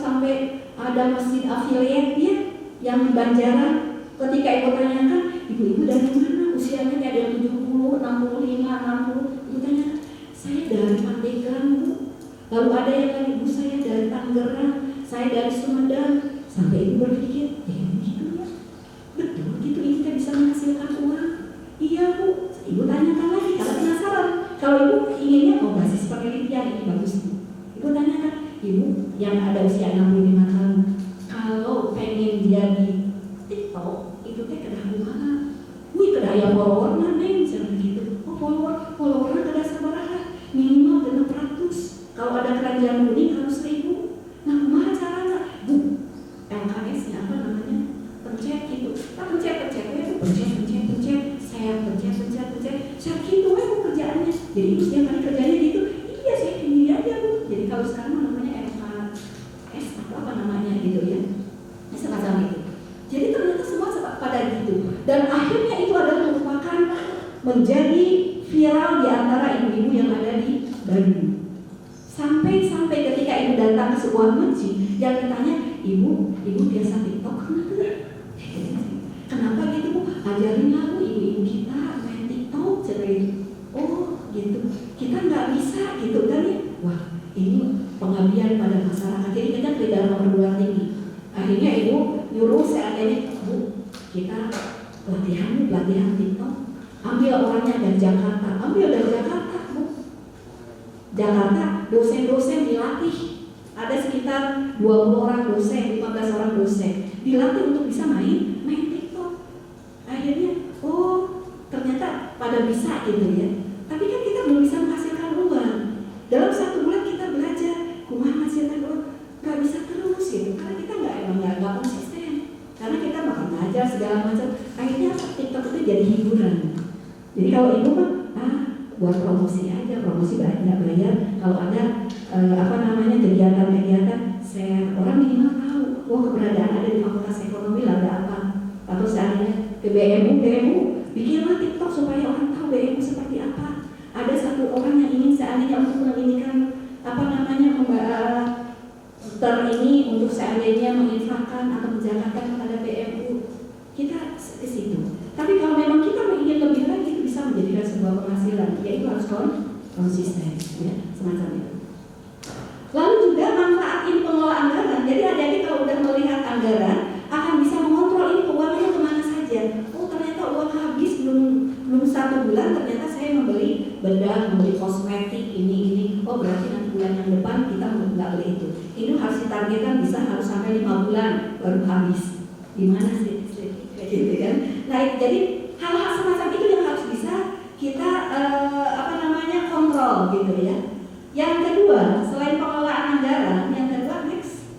sampai ada mesin affiliate-nya yang di Banjaran? Ketika ibu tanyakan, ibu-ibu dari mana? Usianya kayak ada 70, 65, 60. Ibu tanya, saya dari Pandeglang, Bu. Lalu ada yang lagi, ibu saya dari Tangerang, saya dari Sumedang. Sampai ibu berpikir, ya gitu ya. Betul gitu, ini kita bisa menghasilkan uang. Iya Bu. Ibu tanyakan lagi, karena penasaran. Kalau ibu inginnya, basis penelitian ini bagus. Ibu tanyakan, ibu yang ada usia 65 tahun, kalau pengen jadi TikTok, itu teh kedah kumaha? Wih, kedah yang follower neng, jangan gitu. Oh followernya kedah sabaraha? Minimal 600. Kalau ada keranjang kuning harus 1000. Nah, kumaha caranya? Bu, LKS-nya apa namanya? Pencet gitu. Nah, pencet itu pencet. Saya pencet. Saya gitu bu kerjaannya. Jadi ibu setiap hari kerjanya gitu. Iya, saya ini aja Bu. Jadi kalau sekarang namanya LKS atau apa namanya gitu ya. Semacam itu. Jadi ternyata semua pada gitu. Dan akhirnya itu adalah merupakan menjadi viral di antara ibu-ibu yang ada di Bandung. Sampai ketika ibu datang ke sebuah masjid yang ditanya, ibu biasa TikTok kenapa gitu Bu? Ajarin lah Bu, ibu-ibu kita main TikTok gitu. Oh gitu, kita nggak bisa gitu kan ya. Wah ini pengabdian pada masyarakat. Jadi kita tidak nomor 2 tinggi. Akhirnya ibu nyuruh seandainya, Bu, kita pelatihan TikTok. Ambil orangnya dari Jakarta, Bu. Jakarta, dosen-dosen dilatih. Ada sekitar 20 orang dosen, 15 orang dosen. Dilatih untuk bisa main TikTok. Akhirnya, oh ternyata pada bisa gitu ya. Tapi kan kita belum bisa menghasilkan uang. Dalam 1 bulan kita belajar, kumaha menghasilkan uang. Gak bisa terus gitu, karena kita nggak konsisten. Karena kita makan belajar segala macam. Akhirnya TikTok itu jadi hiburan. Jadi kalau ibu buat promosi aja, promosi nggak bayar. Kalau ada kegiatan share, orang minimal tahu, keberadaan ada di Fakultas Ekonomi lah, ada apa. Atau seandainya ke BMU, bikinlah TikTok supaya orang tahu BMU seperti apa. Ada satu orang yang ingin seandainya untuk menginginkan untuk seandainya menginfakkan atau menjalankan kepada BMU, kita ke situ. Tapi kalau memang kita ingin lebih lagi, itu bisa menjadikan sebuah penghasilan, yaitu harus konsisten, ya, semacam itu. Lalu juga manfaat ini pengelola anggaran. Jadi adik-adik kalau udah melihat anggaran, akan bisa mengontrol ini keuangannya kemana saja. Oh ternyata uang habis belum 1 bulan, ternyata saya membeli bedak, membeli kosmetik, ini. Oh berarti nanti bulan yang depan kita nggak beli itu. Ini harus ditargetkan harus sampai 5 bulan baru habis. Gimana sih? gitu kan. Nah, jadi hal-hal semacam itu yang harus bisa kita kontrol gitu ya. Yang kedua, selain pengelolaan anggaran, yang kedua next,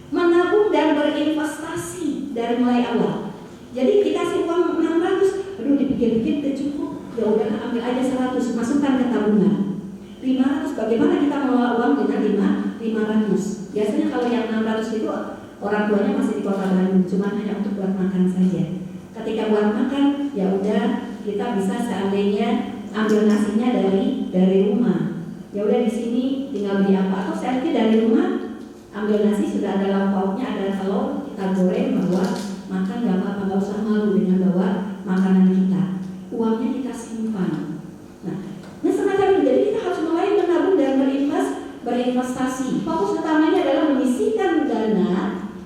menabung dan berinvestasi dari mulai awal. Jadi dikasih uang 600, aduh dipikir-pikir tidak cukup, ya udah ambil aja 100, masukkan ke tabungan. 500, bagaimana kita mengelola uang dengan 500? Biasanya kalau yang 600 itu orang tuanya masih di Kota Bandung, cuma hanya untuk buat makan saja. Ketika buat makan, ya udah kita bisa seandainya ambil nasinya dari rumah. Ya udah di sini tinggal beli apa, atau seandainya dari rumah ambil nasi sudah ada lauk pauknya, ada telur, kita goreng, bawa makan, gak apa-apa, gak usah malu dengan bawa makanan kita. Uangnya kita simpan. Nah semacam itu. Jadi kita harus mulai menabung dan berinvestasi. Fokus utamanya adalah menyisihkan dana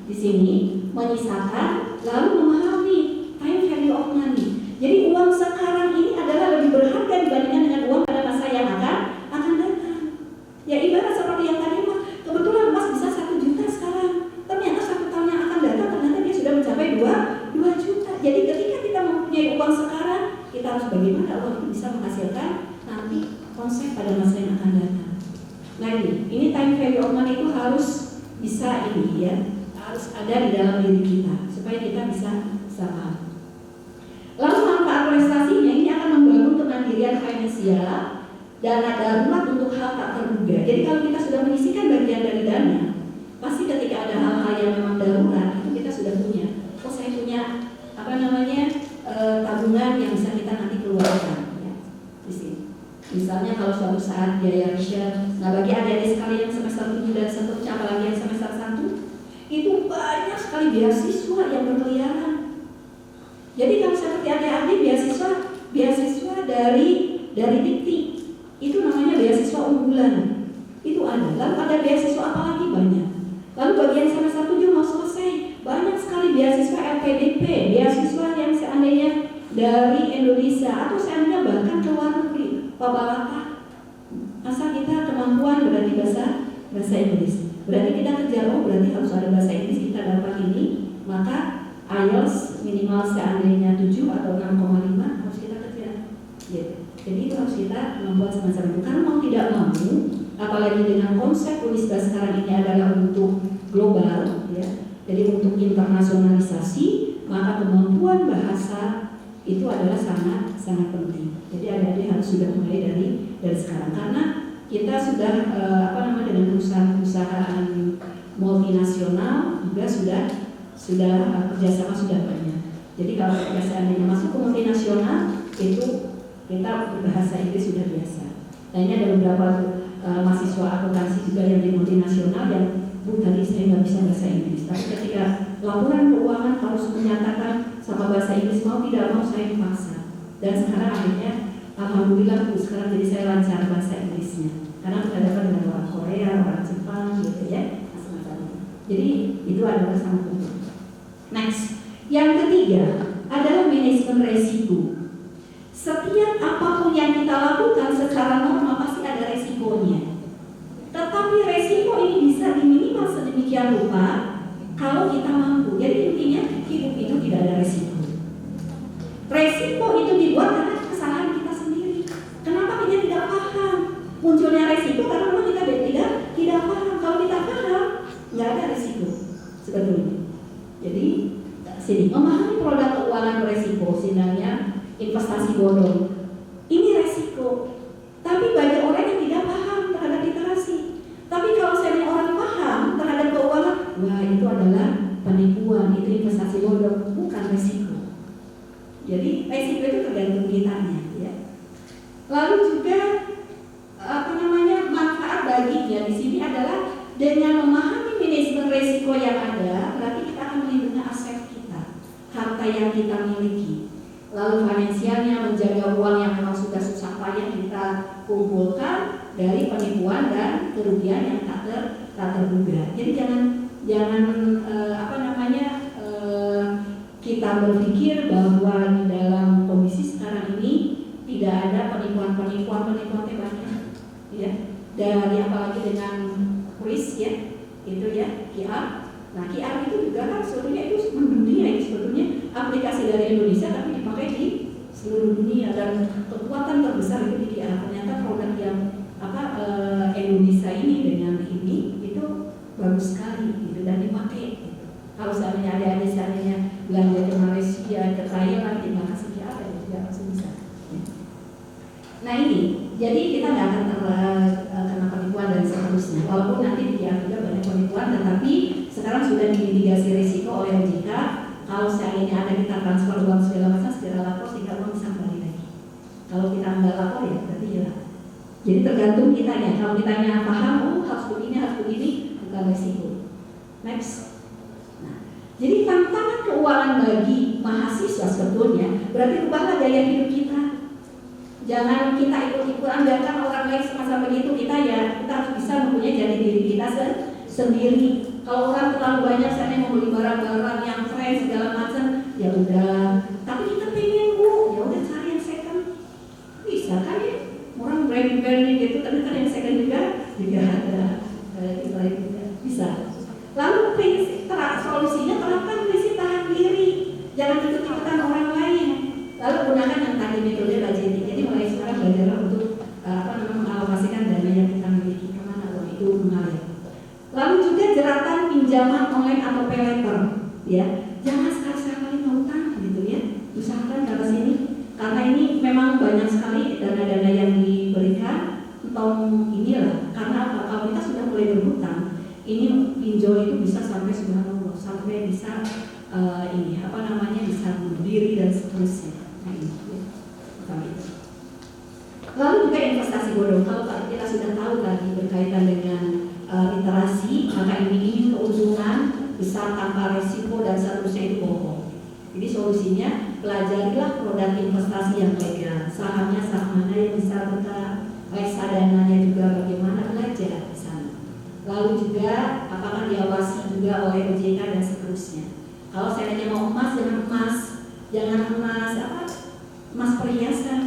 di sini, menyisakan, lalu memahami time value of money. Jadi uang sekarang ini adalah lebih berharga dibandingkan dengan uang pada masa yang akan datang. Ya ibarat seperti yang tadi, kebetulan emas bisa 1 juta sekarang, ternyata 1 tahun yang akan datang ternyata dia sudah mencapai 2 juta. Jadi ketika kita mempunyai uang sekarang, kita harus bagaimana uang itu bisa menghasilkan nanti konsep pada masa yang akan datang. Nah ini time value of money itu harus bisa harus ada di dalam diri kita supaya kita bisa paham. Lalu manfaat prestasinya ini akan membangun kemandirian finansial, dana darurat untuk hal tak terduga. Jadi kalau kita sudah menyisihkan bagian dari dana, pasti ketika ada hal-hal yang memang darurat itu kita sudah punya. Oh saya punya tabungan yang bisa kita nanti keluarkan ya, di sini. Misalnya kalau suatu saat biaya riset, nah bagi adik-adik sekalian yang semester 7 dan seterusnya, apalagi yang semester 1, itu banyak sekali beasiswa yang berkeliaran. Jadi kalau seperti adik-adik beasiswa dari Dikti, itu namanya beasiswa unggulan, itu ada. Lalu ada beasiswa apa lagi banyak. Lalu bagian semester 7 mau selesai, banyak sekali beasiswa LPDP, beasiswa yang seandainya dari Indonesia atau seandainya bahkan ke luar negeri. Pak Balata, asal kita kemampuan berarti bahasa Inggris. Berarti kita kejar, berarti harus ada bahasa Inggris, kita dapat ini, maka IELTS minimal seandainya 7 atau 6,5 harus kita kejar. Ya. Jadi itu harus kita membuat semacam itu. Karena mau tidak mau, apalagi dengan konsep Unisba sekarang ini adalah untuk global, ya. Jadi untuk internasionalisasi, maka kemampuan bahasa itu adalah sangat penting. Jadi adik-adik harus sudah mulai dari sekarang, karena kita sudah dengan perusahaan multinasional juga sudah kerjasama sudah banyak. Jadi kalau seandainya masuk ke multinasional itu kita berbahasa Inggris sudah biasa. Nah ini ada beberapa mahasiswa akuntansi juga yang di multinasional yang tadi saya nggak bisa bahasa Inggris, tapi ketika laporan keuangan harus menyatakan sama bahasa Inggris, mau tidak mau saya dipaksa. Dan sekarang akhirnya alhamdulillah sekarang jadi saya lancar bahasa Inggrisnya karena berhadapan dengan orang Korea, orang Jepang gitu ya, macam-macam. Jadi itu adalah sangat penting. Next, yang ketiga adalah manajemen resiko. Setiap apapun yang kita lakukan secara normal pasti ada resikonya. Tetapi resiko ini bisa diminimal sedemikian rupa kalau kita mampu. Jadi intinya hidup itu tidak ada resiko. Resiko itu dibuat karena kesalahan kita sendiri. Kenapa kita tidak paham? Munculnya resiko karena memang kita tidak paham. Kalau kita paham, nggak ada resiko sebetulnya. Jadi sini memahami produk keuangan resiko, sebenarnya investasi bodong. Ini resiko. Tapi banyak orang yang tidak paham terhadap literasi. Tapi kalau saya orang paham terhadap keuangan, wah itu adalah penipuan, itu investasi bodong, bukan resiko. Jadi resiko itu tergantung kitanya, ya. Lalu juga manfaat baginya di sini adalah dengan memahami manajemen resiko yang ada, berarti kita akan melindungi aset kita, harta yang kita miliki. Lalu finansialnya menjaga uang yang memang sudah susah payah kita kumpulkan dari penipuan dan kerugian yang tak terduga. Jadi jangan kita berpikir bahwa di dalam kondisi sekarang ini tidak ada penipuan banyak, ya. Dari apalagi dengan kris ya, itu ya QR. Nah QR itu juga kan sebetulnya itu mendunia, itu sebetulnya dari Indonesia tapi dipakai di seluruh dunia, dan kekuatan terbesar itu di dia. Ternyata produk yang Indonesia ini dengan ini itu bagus sekali gitu, dan dipakai gitu. Kalau seandainya ada seandainya belanja ke Malaysia, ke Thailand, terima kasih apa ya, tidak langsung bisa. Nah ini, jadi kita nggak akan kena penipuan dan seterusnya. Walaupun nanti di juga banyak penipuan, tetapi sekarang sudah dimitigasi risiko oleh OJK. Kalau seandainya ada kita transfer uang segala macam, segera lapor sehingga uang bisa kembali lagi. Kalau kita nggak lapor ya berarti hilang. Jadi tergantung kitanya. Kalau kitanya paham, harus begini, bukan risiko. Next. Nah, jadi tantangan keuangan bagi mahasiswa sebetulnya berarti ubahlah gaya hidup kita. Jangan kita ikut-ikutan, biarkan orang lain sama-sama begitu, kita harus bisa mempunyai jati diri kita sendiri. Kalau orang terlalu banyak misalnya membeli barang-barang yang keren segala macam, ya udah. Tapi kita pengen ya udah cari yang second. Bisa kan ya? Orang branding gitu, tapi kan yang second juga ada. Bisa. Lalu solusinya terapkan prinsip tahan diri. Jangan ikut-ikutan orang lain. Lalu gunakan yang tadi metode budgeting. Jadi mulai sekarang belajar untuk mengalokasikan dana yang kita miliki kemana uang itu mengalir. Lalu juga jeratan pinjaman online atau pay later, ya. Jangan sekali-sekali ngutang gitu ya. Usahakan ke sini karena ini memang banyak sekali dana-dana yang diberikan. Inilah karena apa? Kalau kita sudah mulai berhutang, ini pinjol itu bisa sampai subhanallah, sampai bisa bisa bunuh diri dan seterusnya. Nah, ini ya. Lalu juga investasi bodong. Kalau kita sudah tahu tadi berkaitan dengan literasi, maka ini keuntungan besar tanpa risiko dan seterusnya itu bohong. Jadi solusinya pelajarilah produk investasi yang legal. Sahamnya saham mana yang bisa bergerak, reksadananya juga bagaimana, belajar di sana. Lalu juga apakah diawasi juga oleh OJK dan seterusnya. Kalau seandainya mau emas, jangan emas perhiasan.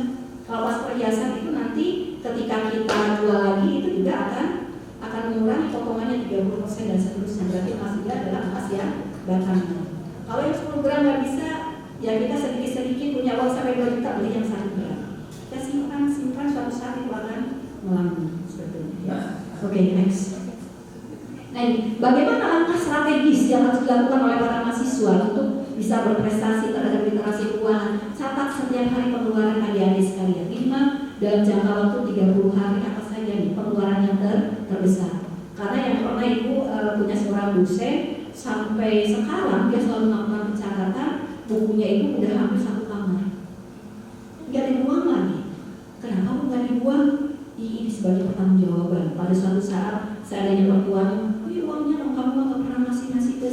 Kalau emas perhiasan itu nanti ketika kita jual lagi itu juga akan mengurangi potongannya 30% dan seterusnya. Berarti emas juga adalah emas yang batangan. Kalau yang 10 gram nggak bisa, ya kita sedikit-sedikit punya uang sampai 2 juta beli yang 1 gram. Kita simpan suatu saat itu akan melambung sebetulnya. Ya. Oke, next. Nah, bagaimana langkah strategis yang harus dilakukan oleh para mahasiswa untuk bisa berprestasi terhadap literasi keuangan? Catat setiap hari pengeluaran adik-adik sekalian. Minimal dalam jangka waktu 30 hari apa saja nih pengeluaran yang terbesar. Karena yang pernah ibu punya seorang dosen sampai sekarang dia selalu melakukan pencatatan, bukunya itu udah hampir 1 kamar. Nggak dibuang lagi. Kenapa bu nggak dibuang? Ini sebagai pertanggungjawaban. Pada suatu saat seandainya perempuan, uangnya dong kamu nggak pernah ngasih ke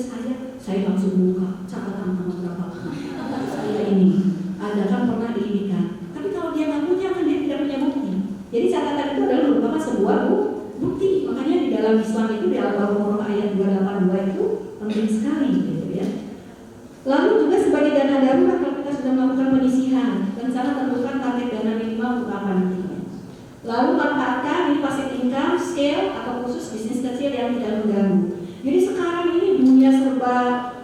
saya langsung buka catatan sama berapa saya ini ada kan pernah diinikan. Tapi kalau dia nggak punya kan dia tidak punya bukti. Jadi catatan itu adalah merupakan sebuah bukti. Makanya di dalam Islam itu di Al-Qur'an ayat 282 itu penting sekali gitu ya. Lalu juga sebagai dana darurat kalau kita sudah melakukan penyisihan, rencana tentukan target dana minimal untuk apa nantinya. Lalu manfaatkan ini passive income, scale atau khusus bisnis kecil yang tidak mengganggu. Jadi sekarang ini dunia serba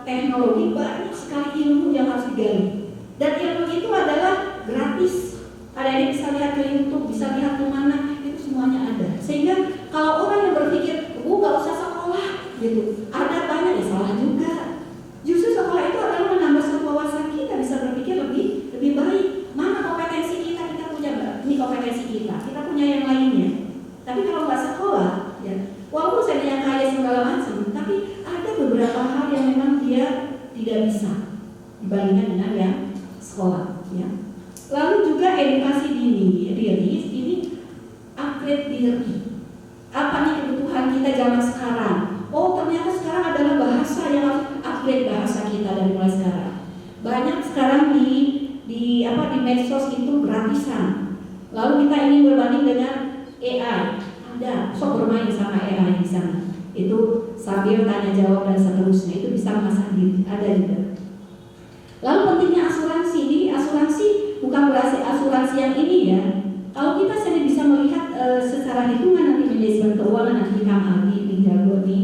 teknologi, banyak sekali ilmu yang harus digali. Dan ilmu itu adalah gratis. Ada yang bisa lihat ke YouTube, bisa lihat kemana, itu semuanya ada. Sehingga kalau orang yang berpikir, nggak usah sekolah, gitu, ada banyak yang salah juga. Justru sekolah itu adalah menambah wawasan kita bisa berpikir lebih baik. Mana kompetensi kita punya mbak? Ini kompetensi kita punya yang lainnya. Tapi kalau nggak sekolah, ya, walaupun saya yang kaya segala macam, tapi ada beberapa hal yang memang dia tidak bisa dibandingkan dengan yang sekolah. Ya. Lalu juga edukasi dini, ini upgrade diri. Apa nih kebutuhan kita zaman sekarang? Oh ternyata sekarang adalah bahasa yang harus upgrade bahasa kita dari mulai sekarang. Banyak sekarang di medsos itu gratisan. Lalu kita ingin berbanding dengan AI, ada sok bermain sama AI di sana. Itu sambil tanya jawab dan seterusnya itu bisa mengasah diri, ada juga. Lalu pentingnya asuransi. Ini asuransi bukan berarti asuransi yang ini ya. Kalau kita sendiri bisa melihat secara hitungan nanti manajemen keuangan nanti Kang Adi jago di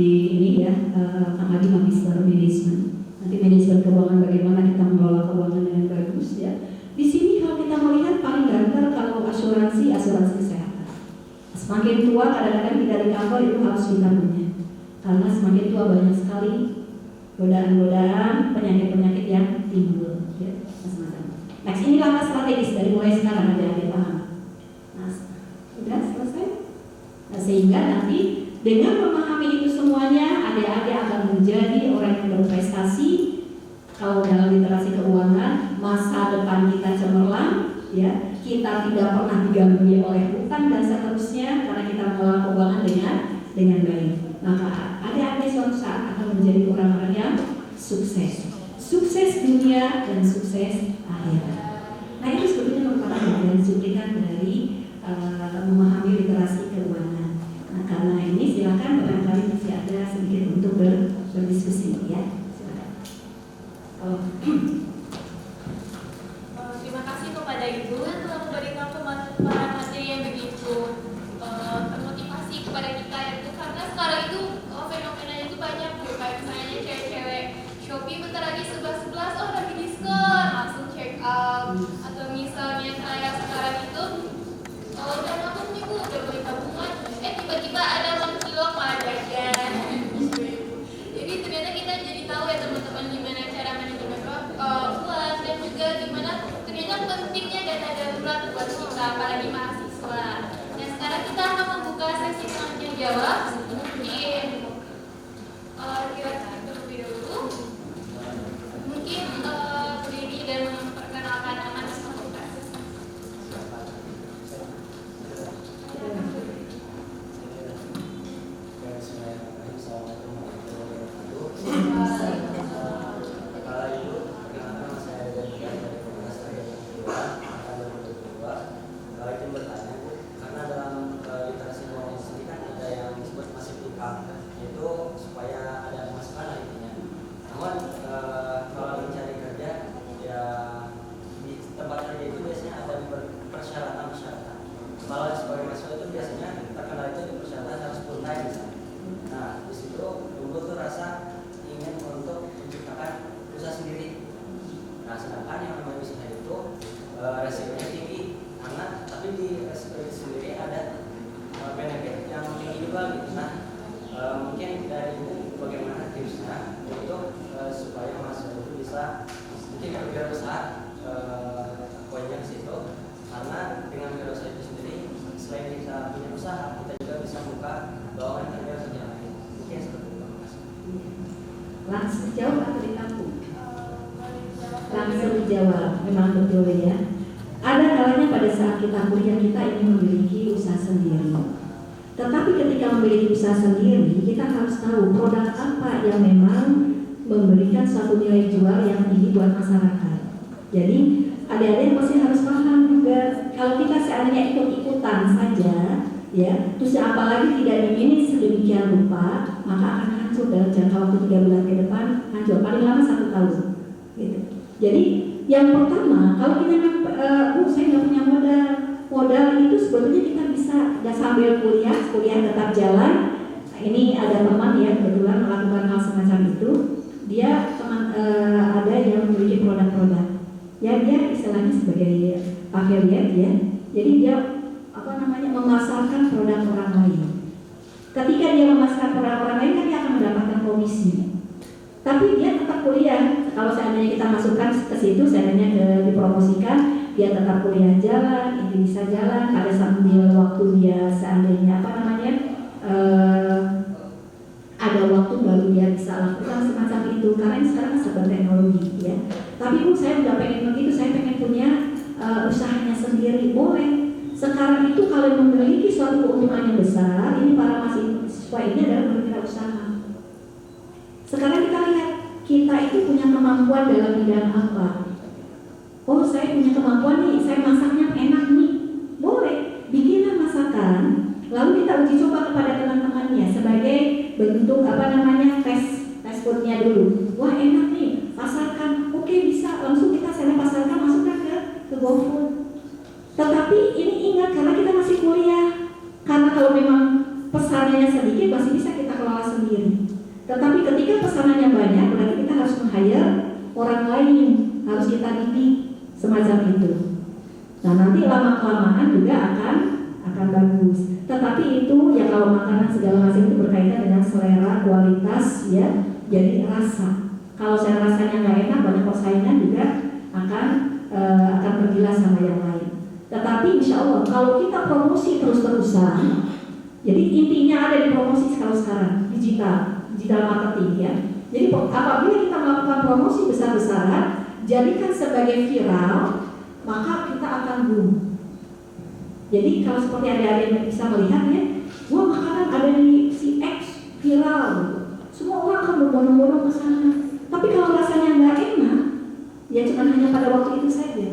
ini ya, Kang Adi magister manajemen. Nanti manajemen keuangan bagaimana kita mengelola semakin tua kadang-kadang kita di kantor itu harus kita punya, karena semakin tua banyak sekali godaan-godaan, penyakit-penyakit yang timbul, ya, macam-macam. Next, ini langkah strategis dari mulai sekarang adik-adik paham. Nah, sudah selesai. Nah, sehingga nanti dengan memahami itu semuanya, adik-adik akan menjadi orang yang berprestasi. Kalau dalam literasi keuangan, masa depan kita cemerlang, ya, kita tidak pernah diganggu oleh hutang dan seterusnya karena kita mengelola keuangan dengan baik. Maka adik-adik suatu saat akan menjadi orang-orang yang sukses dunia dan sukses akhirat. Nah, itu sebetulnya merupakan bagian cuplikan dari memahami literasi keuangan. Nah, karena ini silakan barangkali masih ada sedikit untuk berdiskusi, ya. Silakan. Terima kasih kepada Ibu yang telah memberikan pemaparan materi yang begitu termotivasi kepada kita itu, karena sekarang itu fenomenanya itu banyak Bu, kayak misalnya cewek-cewek Shopee bentar lagi 11.11 oh lagi diskon langsung check out, atau misalnya kayak sekarang itu udah nabung nih Bu, udah beli tabungan tiba-tiba ada uang cilok malah jajan. Jadi ternyata kita jadi tahu ya teman-teman gimana cara manajemen uang, dan juga gimana ternyata pentingnya dana darurat buat kita apalagi mahasiswa. Dan sekarang kita akan membuka sesi tanya jawab. Mungkin kira-kira terlebih dahulu mungkin berdiri dan memperkenalkan nama dan fakultas. Resikonya tinggi, karena tapi di resiko itu sendiri ada benefit yang tinggi juga gitu. Nah, mungkin dari ini bagaimana tipsnya untuk supaya mahasiswa itu bisa mungkin bergerak besar poinnya di situ, karena dengan wirausaha itu sendiri selain kita punya usaha, kita juga bisa buka lowongan kerja kerja lain. Mungkin seperti itu. Langsung jawab atau ditampung? Langsung dijawab, memang betul ya. Ada kalanya pada saat kita kuliah kita ingin memiliki usaha sendiri. Tetapi ketika memiliki usaha sendiri, kita harus tahu produk apa yang memang memberikan suatu nilai jual yang tinggi buat masyarakat. Jadi adik-adik pasti harus paham juga. Kalau kita seandainya ikut-ikutan saja, ya, terus apalagi tidak diminati sedemikian rupa, maka akan hancur dalam jangka waktu 3 bulan ke depan, hancur paling lama 1 tahun. Gitu. Jadi yang pertama, kalau kita saya nggak punya modal itu sebetulnya kita bisa sambil kuliah tetap jalan. Nah, ini ada teman ya kebetulan melakukan hal semacam itu. Dia ada yang memiliki produk-produk. Ya dia istilahnya sebagai affiliate ya. Jadi dia memasarkan produk orang lain. Ketika dia memasarkan produk orang lain kan dia akan mendapatkan komisi. Tapi dia tetap kuliah. Kalau seandainya kita masukkan ke situ, seandainya dipromosikan, dia tetap kuliah jalan, ini bisa jalan. Ada sambil waktu dia seandainya ada waktu baru dia bisa lakukan semacam itu. Karena ini sekarang serba teknologi, ya. Tapi pun saya nggak pengen begitu. Saya pengen punya usahanya sendiri, boleh. Sekarang itu kalau memiliki suatu keuntungan yang besar, ini para mahasiswa ini adalah berwirausaha. Sekarang kita lihat, kita itu punya kemampuan dalam bidang apa? Oh, saya punya kemampuan nih, saya masaknya enak nih. Boleh, bikinlah masakan, lalu kita uji coba kepada teman-temannya sebagai bentuk tes foodnya dulu. Wah, enak nih, pasarkan. Oke, bisa, langsung kita pasarkan, masukkan ke GoFood. Tetapi ini ingat, karena kita masih kuliah, karena kalau memang pesanannya sedikit masih bisa kita kelola sendiri. Tetapi ketika pesanannya banyak, berarti kita harus meng-hire orang lain, harus kita didik semacam itu. Nah, nanti lama-kelamaan juga akan bagus. Tetapi itu ya kalau makanan segala macam itu berkaitan dengan selera, kualitas, ya. Jadi rasa. Kalau saya rasanya nggak enak, banyak persaingan juga akan tergilas sama yang lain. Tetapi insya Allah kalau kita promosi terus-terusan, jadi intinya ada di promosi sekarang digital marketing ya. Jadi apabila kita melakukan promosi besar-besaran, jadikan sebagai viral, maka kita akan boom. Jadi kalau seperti adik-adik bisa melihat ya, wah makanan ada di si X viral, gitu. Semua orang akan berbondong-bondong ke sana. Tapi kalau rasanya nggak enak, ya cuma hanya pada waktu itu saja.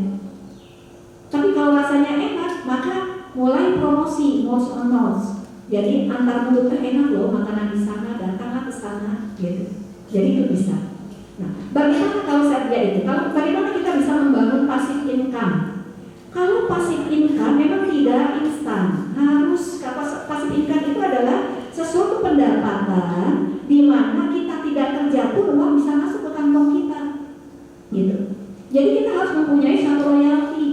Tapi kalau rasanya enak, maka mulai promosi nose on nose. Jadi antar mulut enak loh makanan di sana, datanglah ke sana, gitu. Jadi itu bisa. Nah, bagaimana kalau saya itu? Bagaimana kita bisa membangun passive income? Kalau passive income memang tidak instan. Harus passive income itu adalah sesuatu pendapatan di mana kita tidak kerja pun uang bisa masuk ke kantong kita, gitu. Jadi kita harus mempunyai satu royalti.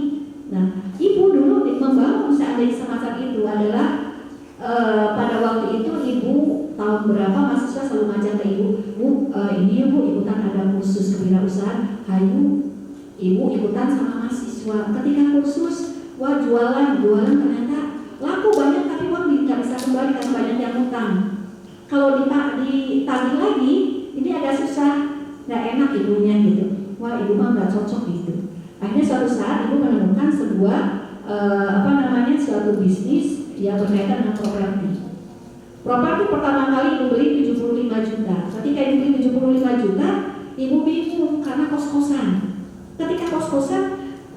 Nah, ibu dulu membangun seandainya semacam itu adalah pada waktu itu ibu tahun berapa mahasiswa selalu ngajak ke ibu, ini ibu ikutan ada kursus kewirausahaan, hayu ibu ikutan sama mahasiswa. Ketika kursus, wah jualan ternyata laku banyak tapi uang nggak bisa kembali karena banyak yang utang. Kalau ditagih lagi, ini agak susah, nggak enak ibunya gitu. Wah ibu mah nggak cocok gitu. Akhirnya suatu saat ibu menemukan sebuah suatu bisnis yang berkaitan dengan properti. Properti pertama kali ibu beli 75 juta. Ketika ibu beli 75 juta, ibu bingung karena kos-kosan. Ketika kos-kosan,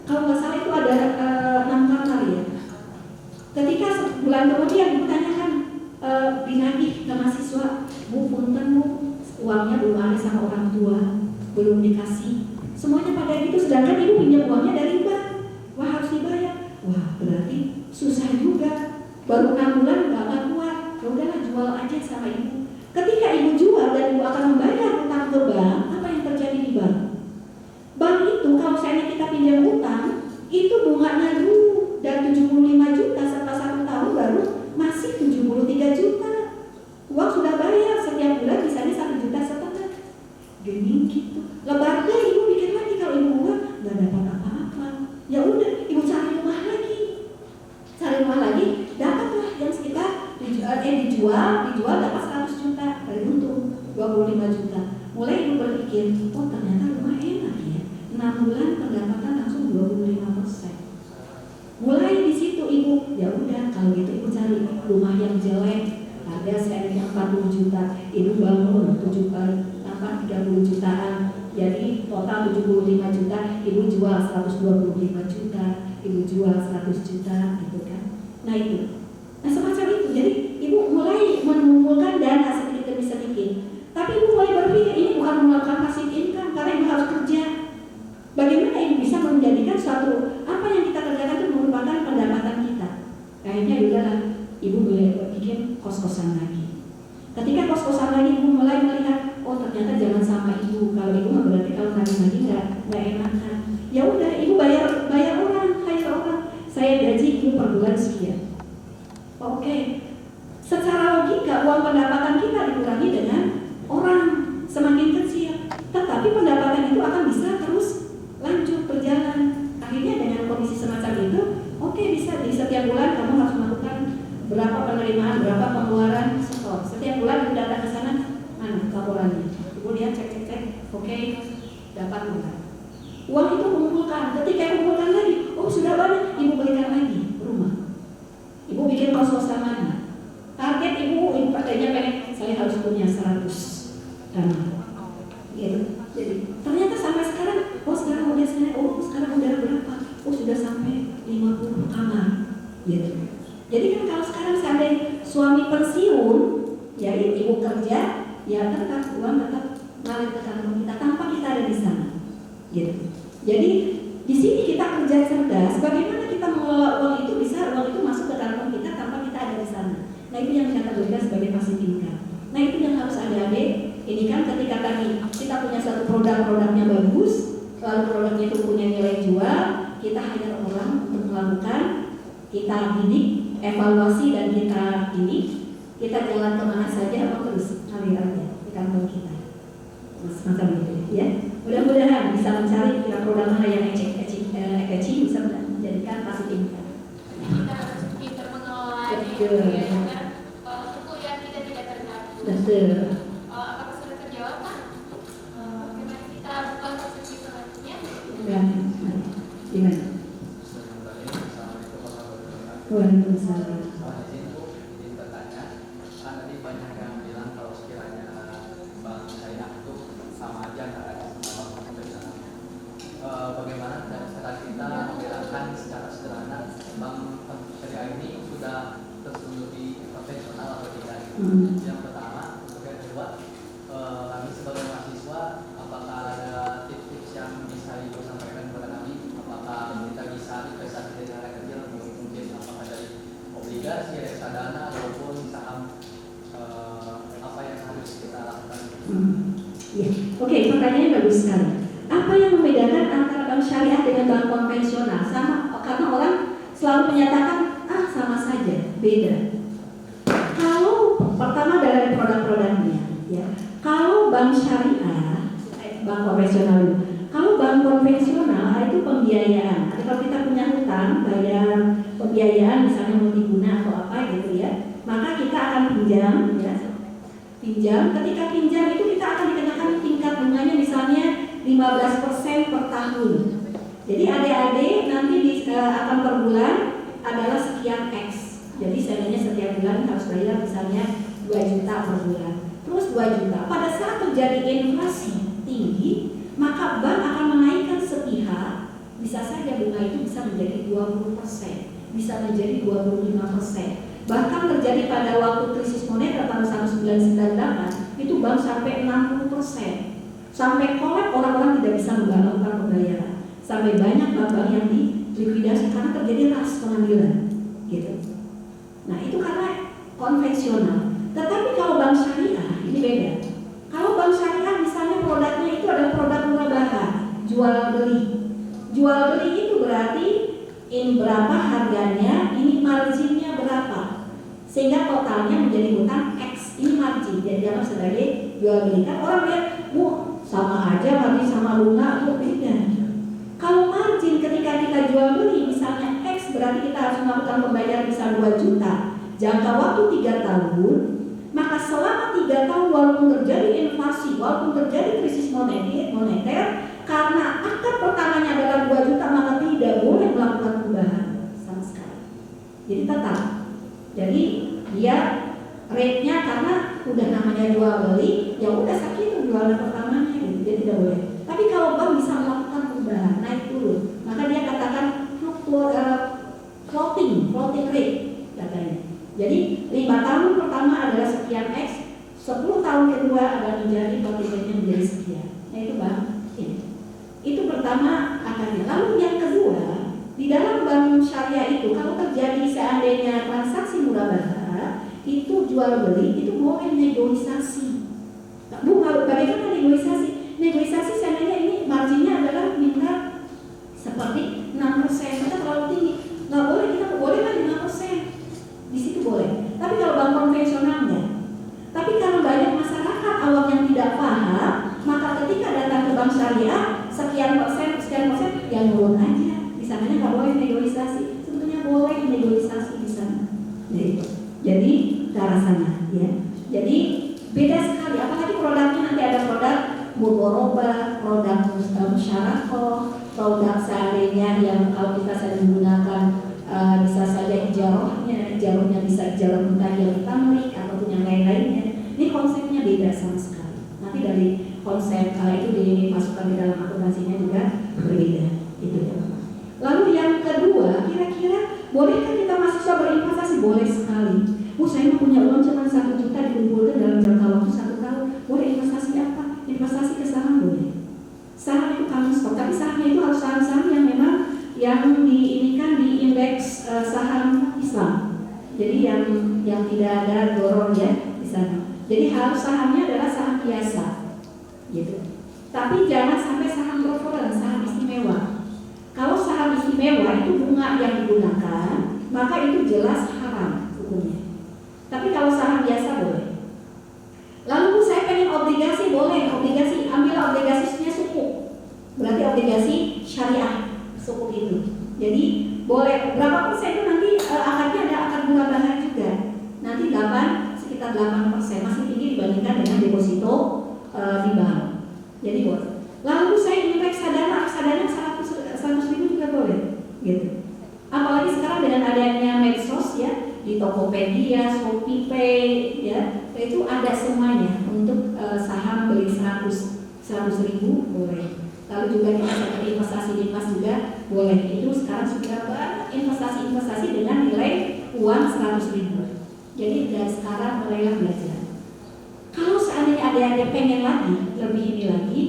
kalau nggak salah itu ada 6 kamar ya. Ketika sebulan kemudian ibu tanyakan dinagih ke mahasiswa, bu punten bu, uangnya belum ada sama orang tua, belum dikasih. Semuanya pada gitu, sedangkan ibu pinjam uangnya dari bank. Wah harus dibayar. Wah berarti susah juga. Baru 6 bulan nggak akan kuat. Ya udahlah jual aja sama ibu. Ketika ibu jual dan ibu akan membayar utang ke bank, apa yang terjadi di bank? Bank itu kalau misalnya kita pinjam utang, itu bunganya dulu dari 75 juta setelah 1 tahun baru masih 73 juta. Uang sudah bayar setiap bulan misalnya 1,5 juta. Gening gitu. Lebarnya ibu mikir lagi kalau ibu uang nggak dapat apa-apa. Ya udah ibu cari rumah lagi, dapatlah yang sekitar dijual dapat 100 juta dari untung 25 juta. Mulai ibu berpikir, oh ternyata rumah enak ya. 6 bulan pendapatan langsung 25%. Mulai di situ ibu, ya udah kalau gitu ibu cari rumah yang jelek, harga seharga 40 juta, ibu bangun 30 jutaan. Jadi total 75 juta, ibu jual 125 juta, ibu jual 100 juta gitu kan. Nah itu. Nah semacam itu. Jadi ibu mulai mengumpulkan dana sedikit demi sedikit. Tapi ibu mulai berpikir ini bukan melakukan passive income karena ibu harus kerja. Bagaimana ibu bisa menjadikan suatu apa yang kita kerjakan itu merupakan pendapatan kita. Akhirnya udahlah ibu bikin kos-kosan lagi. Ketika kos-kosan lagi ibu mulai melihat, oh ternyata jangan sama ibu. Kalau ibu berarti kalau nagih nggak enakan. Ya udah ibu bayar orang, hire orang. Saya gaji ibu per bulan sekian. Oke. Secara logika uang pendapatan kita dikurangi dengan orang semakin kecil. Tetapi pendapatan itu akan bisa terus lanjut berjalan. Akhirnya dengan kondisi semacam itu, oke bisa di setiap bulan kamu harus melakukan berapa penerimaan, berapa pengeluaran setor. Setiap bulan ibu datang ke sana, mana laporannya? Ibu lihat cek, oke, dapat uang. Uang itu kumpulkan. Ketika ibu kumpulkan lagi, oh sudah banyak, ibu belikan lagi rumah. Ibu bikin kos-kosan lagi. Target ibu katanya pengen saya harus punya 100 dana. Gitu. Jadi ternyata sampai sekarang, sekarang udah berapa? Oh sudah sampai 50 kamar. Gitu. Jadi kan kalau sekarang seandainya suami pensiun, jadi ibu kerja, ya tetap uang tetap ngalir ke kantong kita tanpa kita ada di sana. Gitu. Jadi di sini kita kerja cerdas. Bagaimana kita mengelola uang itu bisa uang itu masuk ke kantong kita tanpa kita ada di sana. Nah itu yang dikategorikan sebagai passive income. Nah itu yang harus adik-adik. Ini kan ketika tadi kita punya satu produknya bagus, lalu produknya itu punya nilai jual, kita hire orang untuk melakukan, kita didik evaluasi dan kita jalan kemana saja apa terus alirannya di kantor kita. Semacam itu ya. Mudah-mudahan bisa mencari produk mana yang ecek bisa menjadikan pasif income. Kita harus pintar mengelolanya Betul. ya, agar kuliah kita tidak terganggu. Betul. Apakah sudah terjawab, Pak? Bagaimana kita buka persepsi selanjutnya? Ya. Gimana? Waalaikumsalam. Izin bertanya, kan tadi banyak yang bilang kalau sekiranya bank syariah itu sama aja nggak ada sama konvensional. Bagaimana cara kita membedakan secara sederhana bank syariah ini sudah tersebut konvensional atau tidak? Yang pertama, untuk yang kedua, kami sebagai mahasiswa, apakah ada tips-tips yang bisa Ibu sampaikan kepada kami? Apakah kita bisa investasi dari cara kecil, mungkin apakah dari obligasi, reksadana, ataupun saham, apa yang harus kita lakukan? Ya, oke, pertanyaannya bagus sekali. Apa yang membedakan antara bank syariah dengan bank konvensional? Sama, karena orang selalu menyatakan sama saja, beda. Kalau pertama dari produk-produknya, ya. Kalau bank syariah, bank konvensional dulu. Kalau bank konvensional itu pembiayaan. Kalau kita punya hutang, bayar pembiayaan misalnya multiguna atau apa gitu ya, maka kita akan pinjam, ya. Pinjam. Ketika pinjam itu kita akan dikenakan tingkat bunganya misalnya 15% per tahun. Jadi adik-adik nanti akan per bulan adalah sekian X. Jadi seandainya setiap bulan harus bayar misalnya 2 juta per bulan. Terus 2 juta. Pada saat terjadi inflasi tinggi, maka bank akan menaikkan sepihak. Bisa saja bunga itu bisa menjadi 20%, bisa menjadi 25%. Bahkan terjadi pada waktu krisis moneter tahun 1998, itu bank sampai 60%. Sampai kolap, orang-orang tidak bisa melakukan pembayaran. Sampai banyak bank-bank yang dilikuidasi karena terjadi ras pengambilan, gitu. Nah itu karena konvensional. Tetapi kalau bank syariah ini beda. Kalau bank syariah misalnya produknya itu adalah produk murabaha, jual beli. Jual beli itu berarti ini berapa harganya, ini marginnya berapa, sehingga totalnya menjadi hutang X. Ini margin, jadi dianggap sebagai jual beli. Kan orang lihat, sama aja margin sama bunga, itu beda. Kalau margin ketika kita jual beli misalnya X, berarti kita harus melakukan pembayaran misal 2 juta, jangka waktu 3 tahun. Maka selama 3 tahun walaupun terjadi inflasi, walaupun terjadi krisis moneter, karena akad pertamanya adalah 2 juta, maka tidak boleh melakukan perubahan sama sekali. Jadi tetap. Jadi dia rate-nya karena udah namanya jual beli, ya udah sakit jualan pertamanya gitu, dia tidak boleh. Tapi kalau bank bisa melakukan perubahan, naik turun, maka dia katakan floating rate katanya. Jadi 5 tahun pertama adalah sekian X, 10 tahun kedua adalah menjadi floating rate-nya menjadi sekian. Nah itu bank ini. Itu pertama akarnya. Lalu yang kedua, di dalam bank syariah itu kalau terjadi seandainya transaksi murabaha, itu jual beli itu boleh negosiasi. Bagaimana negosiasi? Negosiasi seandainya ini marginnya adalah minta seperti 6%, kita terlalu tinggi, nggak boleh, kita boleh kan 5%, di situ boleh. Tapi kalau bank konvensionalnya, tapi kalau banyak masyarakat awam yang tidak paham, maka ketika datang ke bank syariah sekian persen, yang turun aja. Di sananya nggak boleh negosiasi, sebetulnya boleh negosiasi di sana. Jadi ke arah sana, ya. Jadi beda sekali. Apalagi produknya nanti ada produk mudharabah, produk musyarakoh, produk seandainya yang kalau kita sedang menggunakan bisa saja ijarahnya bisa ijarah mutahiyyah tamlik ataupun yang lain-lainnya. Ini konsepnya beda sama sekali. Nanti dari konsep itu dimasukkan di dalam akuntansinya juga berbeda. Itu ya. Lalu yang kedua, kira-kira bolehkah kita mahasiswa berinvestasi? Boleh sekali. Saya mau punya uang cuma 1 juta dikumpulkan dalam jangka waktu 1 tahun. Boleh investasi apa? Investasi ke saham boleh. Saham itu kamu stok, tapi sahamnya itu harus saham-saham yang memang yang diinikan di indeks saham Islam. Jadi yang tidak ada dorong ya di sana. Jadi harus sahamnya adalah saham biasa, gitu. Tapi jangan sampai saham preferred, saham istimewa. Kalau saham istimewa itu bunga yang digunakan, maka itu jelas haram. obligasi syariah sukuk itu. Jadi boleh berapa persen itu nanti akarnya ada akar bunga bahan juga. Nanti sekitar 8%, masih tinggi dibandingkan dengan deposito di bank. Jadi boleh. Lalu saya ingin reksadana 100 ribu juga boleh, gitu. Apalagi sekarang dengan adanya medsos ya, di Tokopedia, Shopee Pay, ya, itu ada semuanya untuk saham beli 100 ribu boleh. Lalu juga kita seperti investasi di emas juga boleh. Itu sekarang sudah banyak investasi dengan nilai uang 100 ribu. Jadi dari sekarang mulailah belajar. Kalau seandainya adik-adik pengen lagi, lebih ini lagi,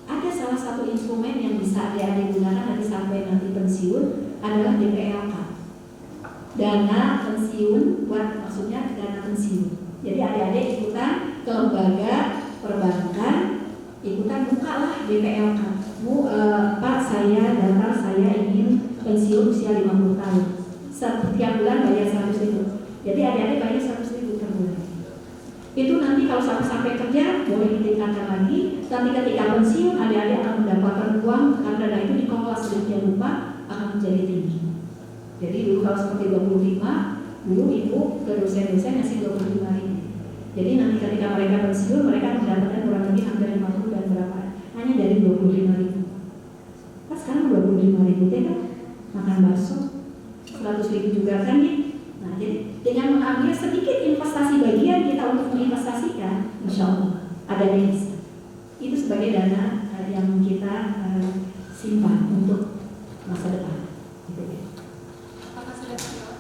ada salah satu instrumen yang bisa adik-adik gunakan nanti sampai nanti pensiun adalah DPLK. Dana pensiun, maksudnya dana pensiun. Jadi adik-adik ikutan ke lembaga perbankan, ikutan bukalah DPLK. Pak, saya ingin pensiun usia 50 tahun. Setiap bulan bayar 100 ribu. Jadi adik-adik bayar 100 ribu per bulan. Itu nanti kalau sampai kerja boleh ditingkatkan lagi. Nanti ketika pensiun adik-adik akan mendapatkan uang karena dana itu dikelola sedemikian rupa akan menjadi tinggi. Jadi dulu kalau seperti 25, dulu ibu ke dosen-dosen ngasih 25 ribu. Jadi nanti ketika mereka pensiun mereka akan mendapatkan kurang lebih hampir 50 dan berapa? Hanya dari 25 ribu. Pas sekarang 25 ribu kan makan bakso 100 ribu juga kan ya. Nah, jadi dengan mengambil sedikit investasi bagian kita untuk menginvestasikan, insya Allah ada yang bisa. Itu sebagai dana yang kita simpan untuk masa depan. Gitu ya. Apakah sudah terjawab?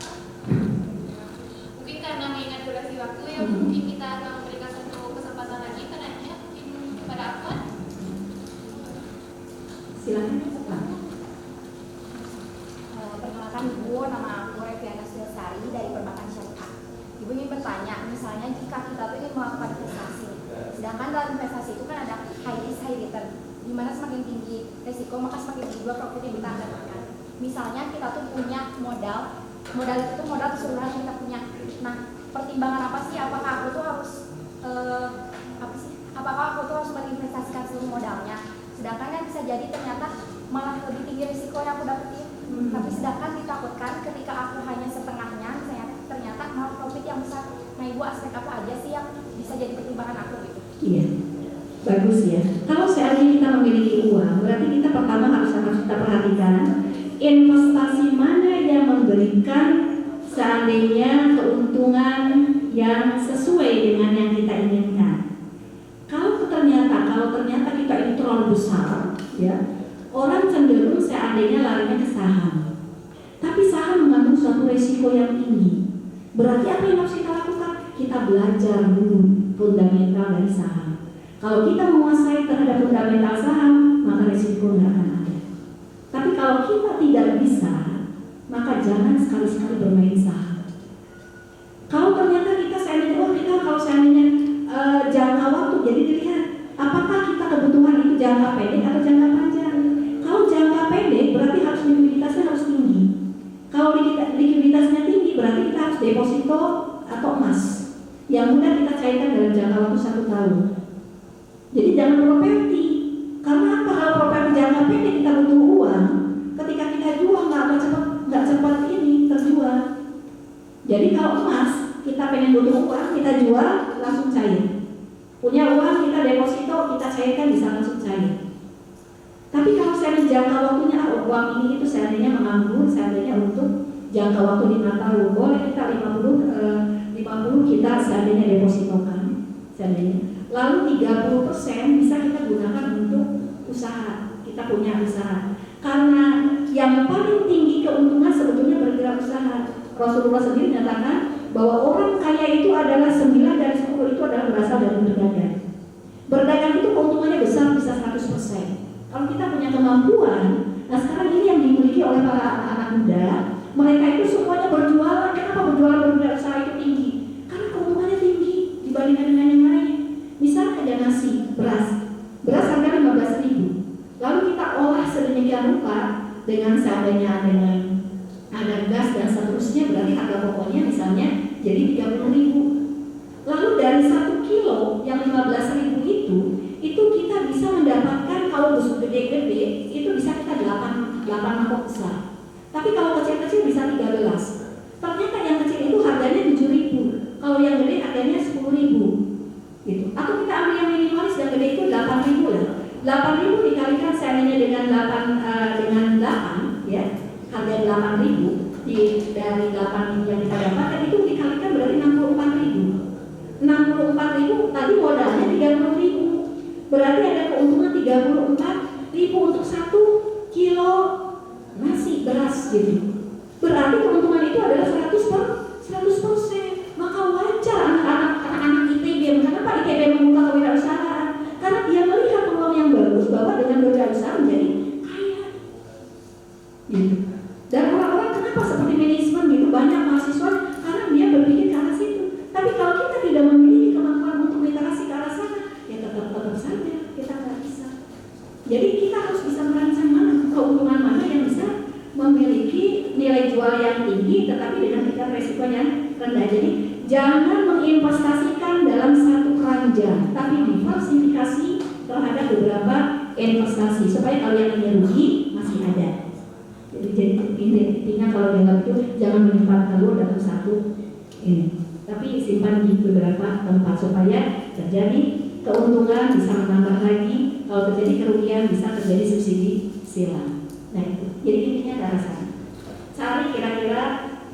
Mungkin karena mengingat durasi waktu ya, mungkin kita akan memberikan satu kesempatan lagi penanya mungkin kepada Afwan. Silakan. Perkenalkan Ibu, nama aku Reviana Silsari dari Perbankan Syariah. Ibu ingin bertanya, misalnya jika kita tuh ingin melakukan investasi, sedangkan dalam investasi itu kan ada high risk high return, di mana semakin tinggi resiko maka semakin tinggi juga profit yang kita dapatkan. Misalnya kita tuh punya modal itu modal keseluruhan yang kita punya. Nah, pertimbangan apa sih? Apakah aku tuh harus menginvestasikan seluruh modalnya? Sedangkan kan bisa jadi ternyata malah lebih tinggi risiko yang aku dapetin. Tapi sedangkan ditakutkan ketika aku hanya setengahnya, misalnya ternyata malah profit yang besar. Nah, Ibu, aspek apa aja sih yang bisa jadi pertimbangan aku gitu? Iya, bagus ya. Kalau seandainya kita memiliki uang, berarti kita pertama harus kita perhatikan investasi mana yang memberikan seandainya keuntungan yang sesuai dengan yang kita inginkan. Kalau ternyata kita ini terlalu besar, ya, orang cenderung seandainya larinya ke saham. Tapi saham mengandung suatu risiko yang tinggi. Berarti apa yang harus kita lakukan? Kita belajar dulu fundamental dari saham. Kalau kita menguasai terhadap fundamental saham, maka risiko tidak akan ada. Tapi kalau kita tidak bisa, maka jangan sekali-sekali bermain saham. Kalau ternyata kita seandainya jangka waktu, jadi dilihat apakah kita kebutuhan itu jangka pendek atau jangka panjang. Kalau jangka pendek berarti harus likuiditasnya harus tinggi. Kalau likuiditasnya tinggi berarti kita harus deposito atau emas yang mudah kita cairkan dalam jangka waktu 1 tahun. Jadi jangan properti. Karena apa? Kalau properti jangka pendek kita butuh uang, ketika kita jual nggak cepat ini terjual. Jadi kalau emas kita pengen butuh uang, kita jual langsung cair. Punya uang kita deposito, kita cairkan bisa langsung cair. Tapi kalau seandainya jangka waktunya uang ini itu seandainya menganggur, seandainya untuk jangka waktu 5 tahun, boleh kita 50 kita seandainya depositokan, seandainya. Lalu 30% bisa kita gunakan untuk usaha, kita punya usaha. Karena yang paling tinggi keuntungan sebetulnya bergerak usaha. Rasulullah sendiri menyatakan bahwa orang kaya itu adalah 9 dari 10 itu adalah berasal dari berdagang. Berdagang itu keuntungannya besar, bisa 100%. Kalau kita punya kemampuan, nah sekarang ini yang dimiliki oleh para anak-anak muda, mereka itu semuanya berjualan. Kenapa berjualan usaha itu tinggi? Karena keuntungannya tinggi dibandingkan dengan yang lain. Misalnya ada nasi, beras harga 15.000. Lalu kita olah sedemikian rupa dengan seandainya dengan ada gas dan seterusnya, berarti harga pokoknya misalnya jadi 30.000. Lalu dari 1 kilo yang 15.000 itu kita bisa mendapatkan kalau busuk gede-gede itu 8 mangkok besar. Tapi kalau kecil-kecil bisa 13. Ternyata yang kecil itu harganya 7.000. Kalau yang gede harganya 10.000. Gitu. Atau kita ambil yang minimalis, yang gede itu 8.000 lah. 8.000 dikalikan seandainya dengan 8 ya. Harga 8.000 dari 8.000 yang kita dapatkan itu dikalikan berarti 64.000. 64.000 tadi modalnya 30.000. Berarti ada keuntungan 34.000 untuk 1 kilo nasi beras gitu. Berarti keuntungan itu adalah 100%. Maka wajar anak-anak ITB, kenapa ITB membuka kewirausahaan? Karena dia melihat peluang yang bagus bahwa dengan berwirausaha menjadi kaya. Gitu. Dan orang-orang kenapa seperti manajemen gitu banyak mahasiswa karena dia berpikir ke arah situ. Tapi kalau kita tidak memiliki kemampuan untuk literasi ke arah sana, ya tetap saja kita nggak bisa. Jadi kita harus bisa merancang mana keuntungan mana yang bisa memiliki nilai jual yang tinggi tetapi dengan tingkat resiko yang rendah. Jadi jangan menginvestasikan dalam satu keranjang, tapi diversifikasi terhadap beberapa investasi supaya kalau yang ini rugi masih ada. Jadi intinya kalau dianggap itu jangan menyimpan telur dalam satu ini, tapi simpan di beberapa tempat supaya terjadi keuntungan bisa menambah lagi, kalau terjadi kerugian bisa terjadi subsidi silang. Nah itu, jadi intinya ada rasanya. Cari kira-kira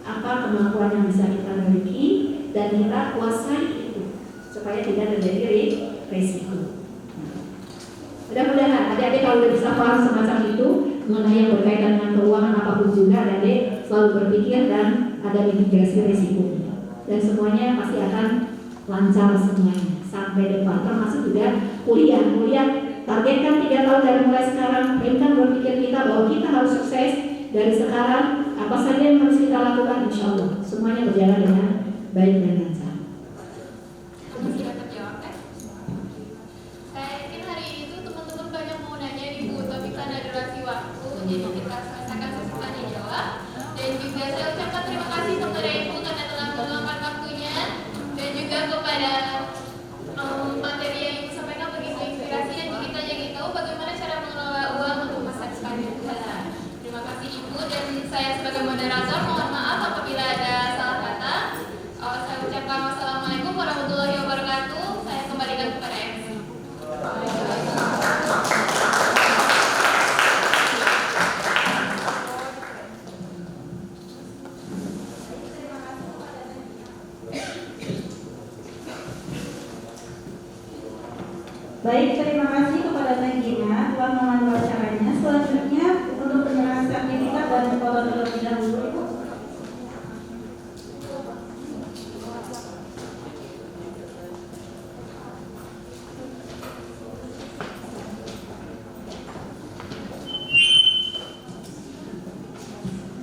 apa kemampuan yang bisa kita miliki dan kita kuasai itu supaya tidak terjadi risiko. Mudah-mudahan adik-adik kalau udah bisa paham semacam itu mengenai yang berkaitan dengan keuangan apapun juga, adik selalu berpikir dan ada mitigasi risiko. Dan semuanya pasti akan lancar semuanya sampai depan, termasuk juga kuliah. Targetkan 3 tahun dari mulai sekarang, kan berpikir kita bahwa kita harus sukses dari sekarang. Apa saja yang harus kita lakukan, insya Allah semuanya berjalan dengan baik dan lancar. Masih dapat jawab kan? Saya yakin hari ini tuh teman-teman banyak mau nanya nih Bu, tapi karena durasi waktu, jadi kita selesaikan sesi tanya jawab. Dan juga saya ucapkan terima kasih kepada Ibu karena telah meluangkan waktunya, dan juga kepada materi yang Ibu sampaikan begitu inspirasi dan kita jadi tahu bagaimana cara mengelola uang untuk masa depan yang jelas. Terima kasih Ibu, dan saya sebagai moderator mohon maaf apabila ada salah kata. Saya ucapkan wassalamualaikum warahmatullahi wabarakatuh. Saya kembalikan kepada MC. Baik, terima kasih kepada Teh Gina telah memandu acaranya. Selanjutnya